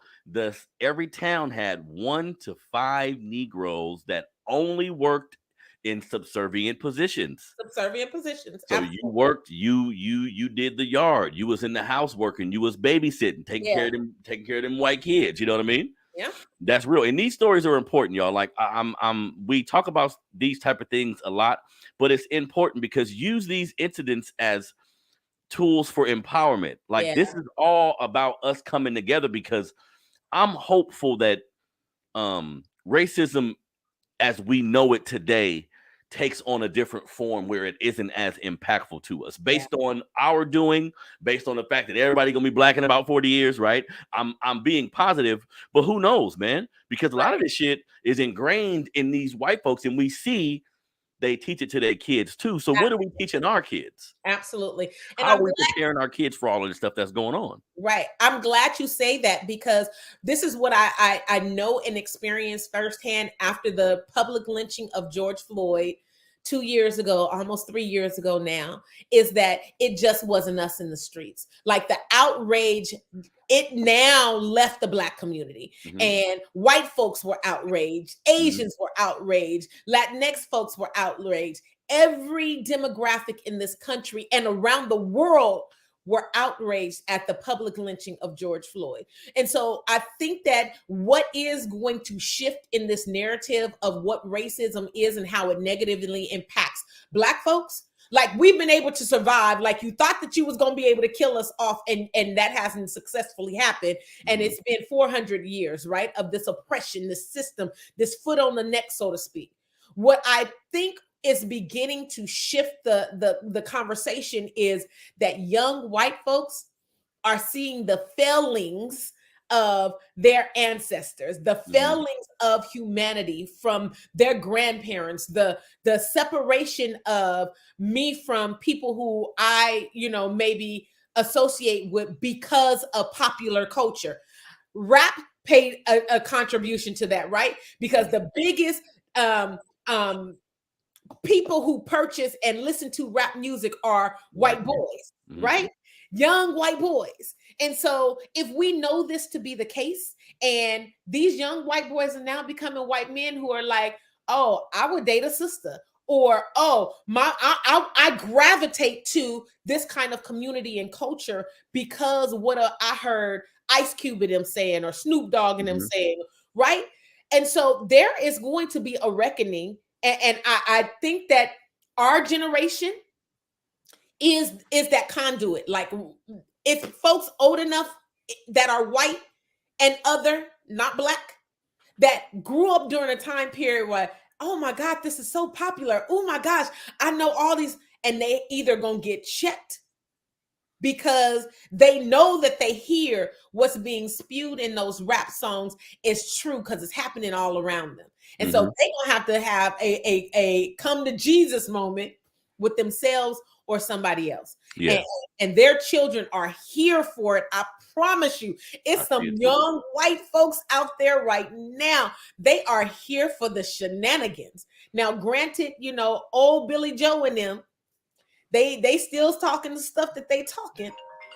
every town had 1 to 5 Negroes that only worked in subservient positions. So absolutely. You worked, you did the yard, you was in the house working, you was babysitting, taking care of them white kids. You know what I mean?
Yeah.
That's real. And these stories are important, y'all. Like we talk about these type of things a lot, but it's important because use these incidents as tools for empowerment. Like this is all about us coming together, because I'm hopeful that racism as we know it today takes on a different form where it isn't as impactful to us based on our doing, based on the fact that everybody gonna be black in about 40 years, right? I'm being positive, but who knows, man? Because a lot of this shit is ingrained in these white folks, and we see they teach it to their kids too. So what are we teaching our kids?
Absolutely. And
how are we preparing our kids for all of the stuff that's going on?
Right. I'm glad you say that, because this is what I know and experienced firsthand after the public lynching of George Floyd 2 years ago, almost 3 years ago now, is that it just wasn't us in the streets. Like the outrage, it now left the Black community, and white folks were outraged. Asians were outraged. Latinx folks were outraged. Every demographic in this country and around the world were outraged at the public lynching of George Floyd. And so I think that what is going to shift in this narrative of what racism is and how it negatively impacts Black folks, Like we've been able to survive. Like you thought that you was going to be able to kill us off, and that hasn't successfully happened. And it's been 400 years, right, of this oppression, this system, this foot on the neck, so to speak. What I think is beginning to shift the conversation is that young white folks are seeing the failings of their ancestors, the failings of humanity from their grandparents, the separation of me from people who I, maybe associate with because of popular culture. Rap paid a contribution to that, right? Because the biggest people who purchase and listen to rap music are white boys, right? Young white boys. And so if we know this to be the case, and these young white boys are now becoming white men who are like, oh, I would date a sister, or oh, I gravitate to this kind of community and culture because what I heard Ice Cube and them saying, or Snoop Dogg and them saying, right? And so there is going to be a reckoning, and I think that our generation is that conduit. Like, it's folks old enough that are white and other, not black, that grew up during a time period where, oh my God, this is so popular. Oh my gosh, I know all these. And they either gonna get checked because they know that they hear what's being spewed in those rap songs is true because it's happening all around them. And so they gonna have to have a come to Jesus moment with themselves or somebody else.
Yeah.
And their children are here for it. I promise you. It's some young white folks out there right now. They are here for the shenanigans. Now, granted, old Billy Joe and them, they still talking the stuff that they talking.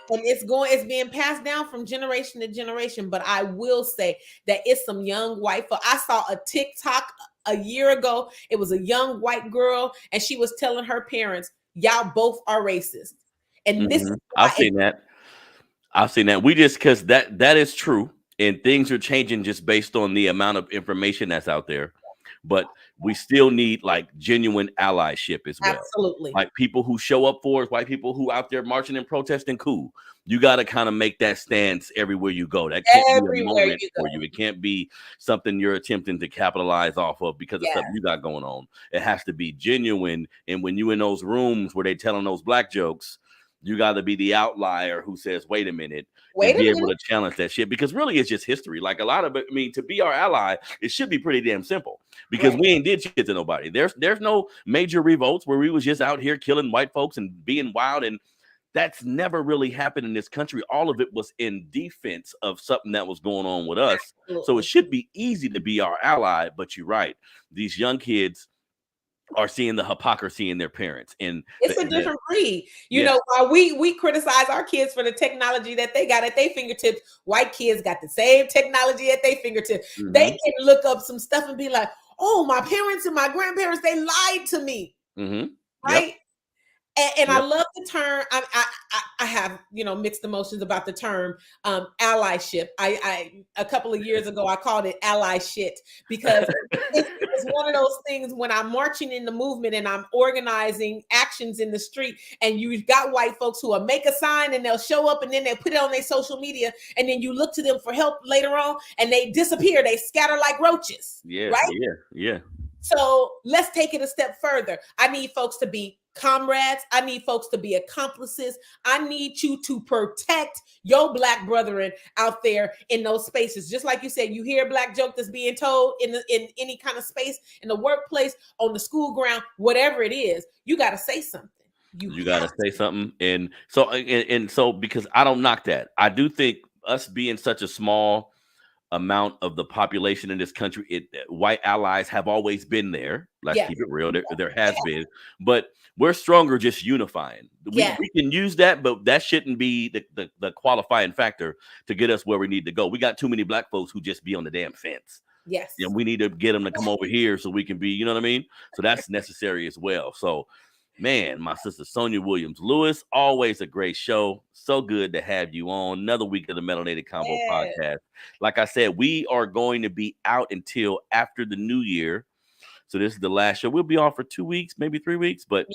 And it's being passed down from generation to generation. But I will say that it's some young white folk. I saw a TikTok a year ago. It was a young white girl, and she was telling her parents, y'all both are racist. And this is
I've seen that. We just, because that is true, and things are changing just based on the amount of information that's out there. But we still need like genuine allyship as well.
Absolutely.
Like people who show up for us, white people who out there marching and protesting, cool. You got to kind of make that stance everywhere you go. That can't be a moment for you. It can't be something you're attempting to capitalize off of because of stuff you got going on. It has to be genuine. And when you in those rooms where they telling those black jokes, you got to be the outlier who says, wait a minute, and be able to challenge that shit, because really it's just history. Like a lot of it, I mean, to be our ally, it should be pretty damn simple, because we ain't did shit to nobody. There's no major revolts where we was just out here killing white folks and being wild, and that's never really happened in this country. All of it was in defense of something that was going on with us. Absolutely. So it should be easy to be our ally, but you're right. These young kids are seeing the hypocrisy in their parents, and
it's a different breed. You know, while we criticize our kids for the technology that they got at their fingertips, white kids got the same technology at their fingertips. They can look up some stuff and be like, "Oh, my parents and my grandparents, they lied to me." Right? And I love the term. I have mixed emotions about the term allyship. I a couple of years ago I called it ally shit, because it's one of those things when I'm marching in the movement and I'm organizing actions in the street, and you've got white folks who will make a sign and they'll show up and then they'll put it on their social media, and then you look to them for help later on and they disappear. They scatter like roaches.
Yeah.
So let's take it a step further. I need folks to be comrades. I need folks to be accomplices. I need you to protect your black brethren out there in those spaces. Just like you said, you hear a black joke that's being told in any kind of space, in the workplace, on the school ground, whatever it is, you got to say something.
You got to say something. And so because I don't knock that. I do think us being such a small amount of the population in this country, white allies have always been there. Let's keep it real. There has been, but we're stronger just unifying. We can use that, but that shouldn't be the qualifying factor to get us where we need to go. We got too many black folks who just be on the damn fence.
Yes.
And we need to get them to come over here so we can be, you know what I mean? So that's necessary as well. So, man, my sister Sonia Williams-Lewis, always a great show. So good to have you on. Another week of the Melanated Convo podcast. Like I said, we are going to be out until after the new year. So this is the last show. We'll be on for 2 weeks, maybe 3 weeks, but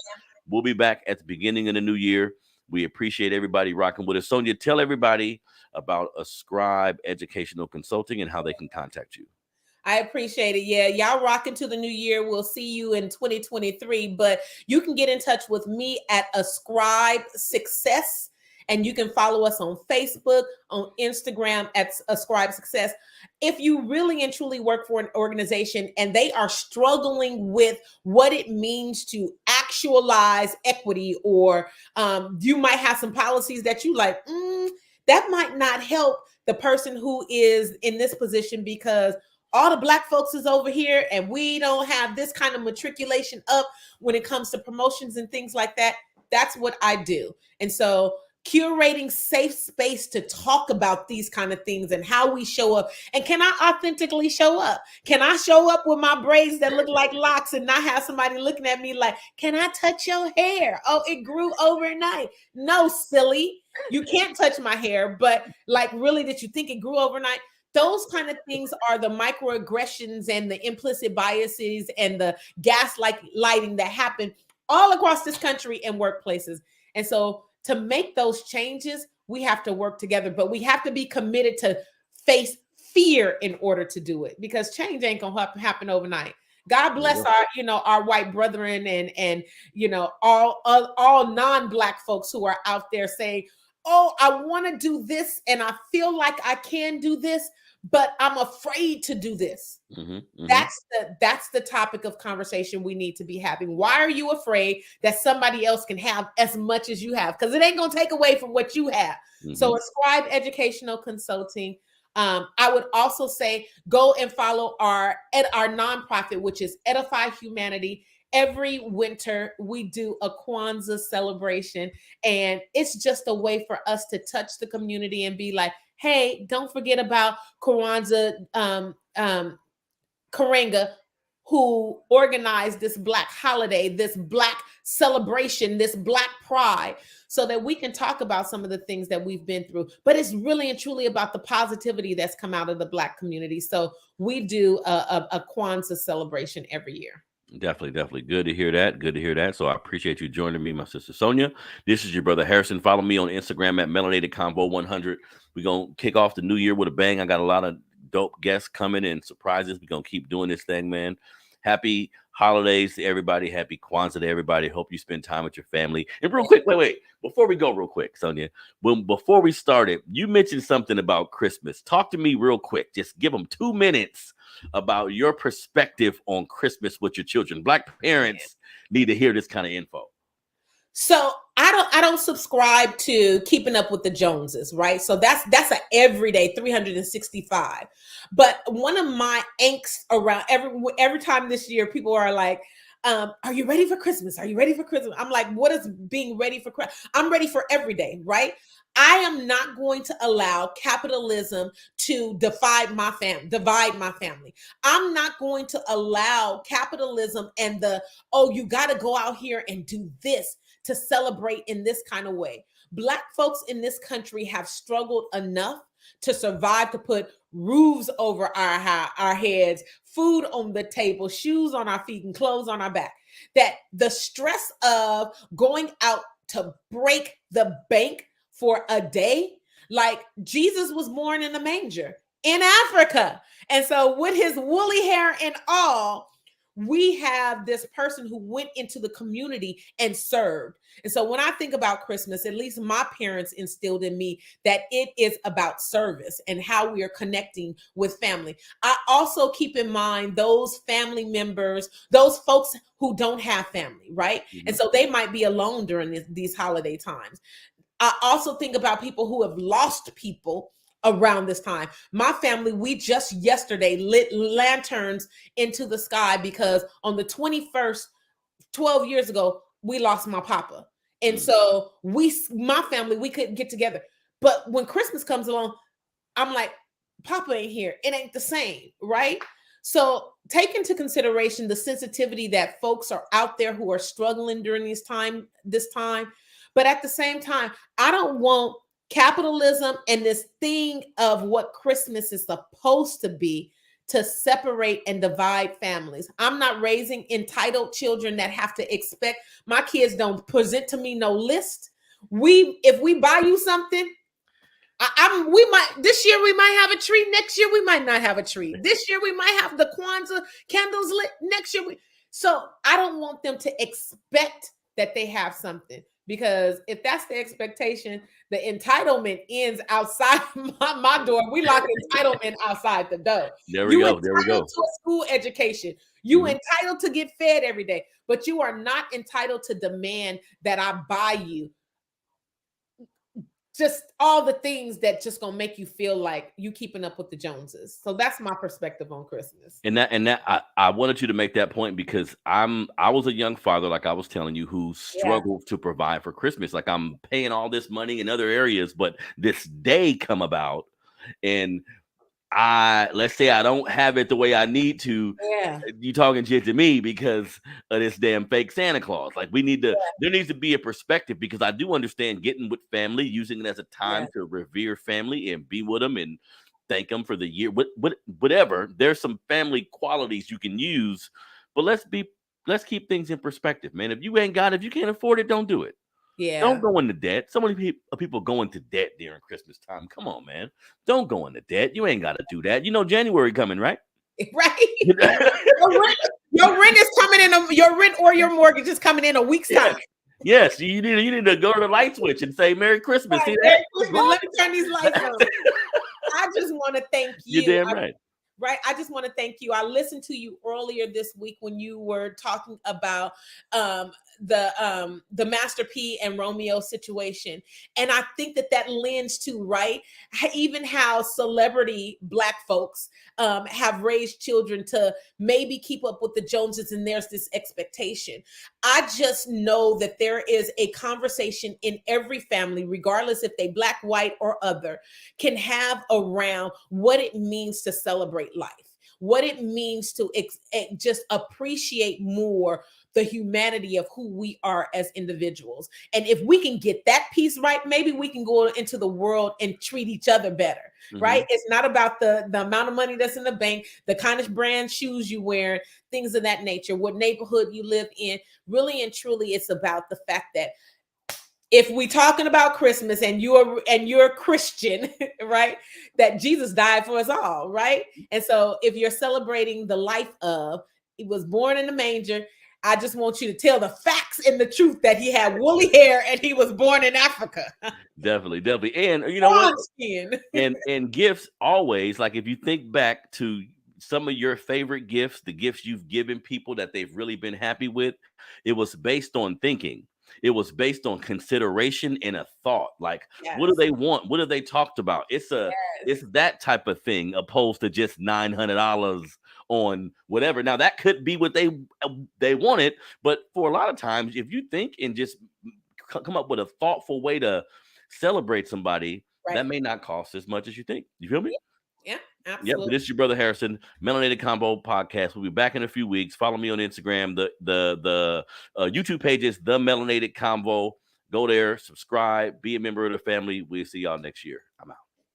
We'll be back at the beginning of the new year. We appreciate everybody rocking with us. Sonia, tell everybody about Ascribe Educational Consulting and how they can contact you.
I appreciate it. Yeah, y'all rocking to the new year. We'll see you in 2023, but you can get in touch with me at Ascribe Success, and you can follow us on Facebook, on Instagram at Ascribe Success. If you really and truly work for an organization and they are struggling with what it means to actualize equity, or you might have some policies that you like, that might not help the person who is in this position, because all the Black folks is over here and we don't have this kind of matriculation up when it comes to promotions and things like that. That's what I do. And so curating safe space to talk about these kind of things and how we show up. And can I authentically show up? Can I show up with my braids that look like locks and not have somebody looking at me like, can I touch your hair? Oh, it grew overnight. No, silly. You can't touch my hair, but like, really, did you think it grew overnight? Those kind of things are the microaggressions and the implicit biases and the gaslighting that happen all across this country and workplaces. And so to make those changes, we have to work together, but we have to be committed to face fear in order to do it, because change ain't gonna happen overnight. God bless our white brethren and all non-Black folks who are out there saying, oh, I want to do this and I feel like I can do this, but I'm afraid to do this. That's the topic of conversation we need to be having. Why are you afraid that somebody else can have as much as you have? Because it ain't going to take away from what you have. So Ascribe Educational Consulting. I would also say go and follow our nonprofit, which is Edify Humanity. Every winter, we do a Kwanzaa celebration, and it's just a way for us to touch the community and be like, hey, don't forget about Kwanzaa Karenga, who organized this Black holiday, this Black celebration, this Black pride, so that we can talk about some of the things that we've been through. But it's really and truly about the positivity that's come out of the Black community. So we do a Kwanzaa celebration every year.
Definitely. Good to hear that. So I appreciate you joining me, my sister Sonia. This is your brother Harrison. Follow me on Instagram at melanatedconvopod. We're going to kick off the new year with a bang. I got a lot of dope guests coming and surprises. We're going to keep doing this thing, man. Happy holidays to everybody. Happy Kwanzaa to everybody. Hope you spend time with your family. And real quick, wait. Before we go real quick, Sonia, before we started, you mentioned something about Christmas. Talk to me real quick. Just give them 2 minutes about your perspective on Christmas with your children. Black parents need to hear this kind of info.
So I don't subscribe to keeping up with the Joneses, right? So that's an everyday 365. But one of my angst around every time this year, people are like, are you ready for Christmas? Are you ready for Christmas? I'm like, what is being ready for Christmas? I'm ready for every day, right? I am not going to allow capitalism to divide my family. I'm not going to allow capitalism and you got to go out here and do this to celebrate in this kind of way. Black folks in this country have struggled enough to survive, to put roofs over our heads, food on the table, shoes on our feet, and clothes on our back. That the stress of going out to break the bank for a day, like Jesus was born in a manger in Africa. And so with his woolly hair and all, we have this person who went into the community and served. And so when I think about Christmas, at least my parents instilled in me that it is about service and how we are connecting with family. I also keep in mind those family members, those folks who don't have family, right? And so they might be alone during these holiday times. I also think about people who have lost people around this time. My family, we just yesterday lit lanterns into the sky because on the 21st, 12 years ago, we lost my papa. And so my family, we couldn't get together. But when Christmas comes along, I'm like, papa ain't here. It ain't the same, right? So take into consideration the sensitivity that folks are out there who are struggling during this time. But at the same time, I don't want capitalism and this thing of what Christmas is supposed to be to separate and divide families. I'm not raising entitled children that have to expect. My kids don't present to me no list. If we buy you something, we might, this year we might have a tree. Next year we might not have a tree. This year we might have the Kwanzaa candles lit. Next year so I don't want them to expect that they have something, because if that's the expectation, the entitlement ends outside my door. We lock entitlement outside the door.
There we go.
There we go. To a school education. You entitled to get fed every day, but you are not entitled to demand that I buy you just all the things that just gonna make you feel like you keeping up with the Joneses. So that's my perspective on Christmas.
And I wanted you to make that point because I was a young father, like I was telling you, who struggled to provide for Christmas. Like, I'm paying all this money in other areas, but this day come about, and let's say I don't have it the way I need to. You talking shit to me because of this damn fake Santa Claus. Like, we need to, there needs to be a perspective, because I do understand getting with family, using it as a time to revere family and be with them and thank them for the year, whatever. There's some family qualities you can use, but let's keep things in perspective, man. If you can't afford it, don't do it. Don't go into debt. So many people go into debt during Christmas time. Come on, man. Don't go into debt. You ain't got to do that. You know January coming, right?
Right. Your rent is coming in. Your rent or your mortgage is coming in a week's time.
Yes, you need to go to the light switch and say Merry Christmas.
Right,
See
Merry Christmas. Let me turn these lights on. I just want to thank you.
You're damn right.
Right. I just want to thank you. I listened to you earlier this week when you were talking about the Master P and Romeo situation. And I think that lends to, right, even how celebrity Black folks have raised children to maybe keep up with the Joneses, and there's this expectation. I just know that there is a conversation in every family, regardless if they Black, white, or other, can have around what it means to celebrate life, what it means to just appreciate more the humanity of who we are as individuals. And if we can get that piece right, maybe we can go into the world and treat each other better, right? It's not about the amount of money that's in the bank, the kind of brand shoes you wear, things of that nature, what neighborhood you live in. Really and truly, it's about the fact that if we talking about Christmas and you're Christian, right, that Jesus died for us all, right? And so if you're celebrating the life of, he was born in the manger, I just want you to tell the facts and the truth that he had woolly hair and he was born in Africa. Definitely.
And you know what? And gifts always, like, if you think back to some of your favorite gifts, the gifts you've given people that they've really been happy with, it was based on thinking. It was based on consideration and a thought. Like, what do they want? What have they talked about? It's that type of thing, opposed to just $900 on whatever. Now, that could be what they wanted, but for a lot of times, if you think and just come up with a thoughtful way to celebrate somebody, that may not cost as much as you think. You feel me?
Yeah. Absolutely.
Yep, this is your brother Harrison, Melanated Convo Podcast. We'll be back in a few weeks. Follow me on Instagram. The YouTube page is The Melanated Convo. Go there, subscribe, be a member of the family. We'll see y'all next year. I'm out.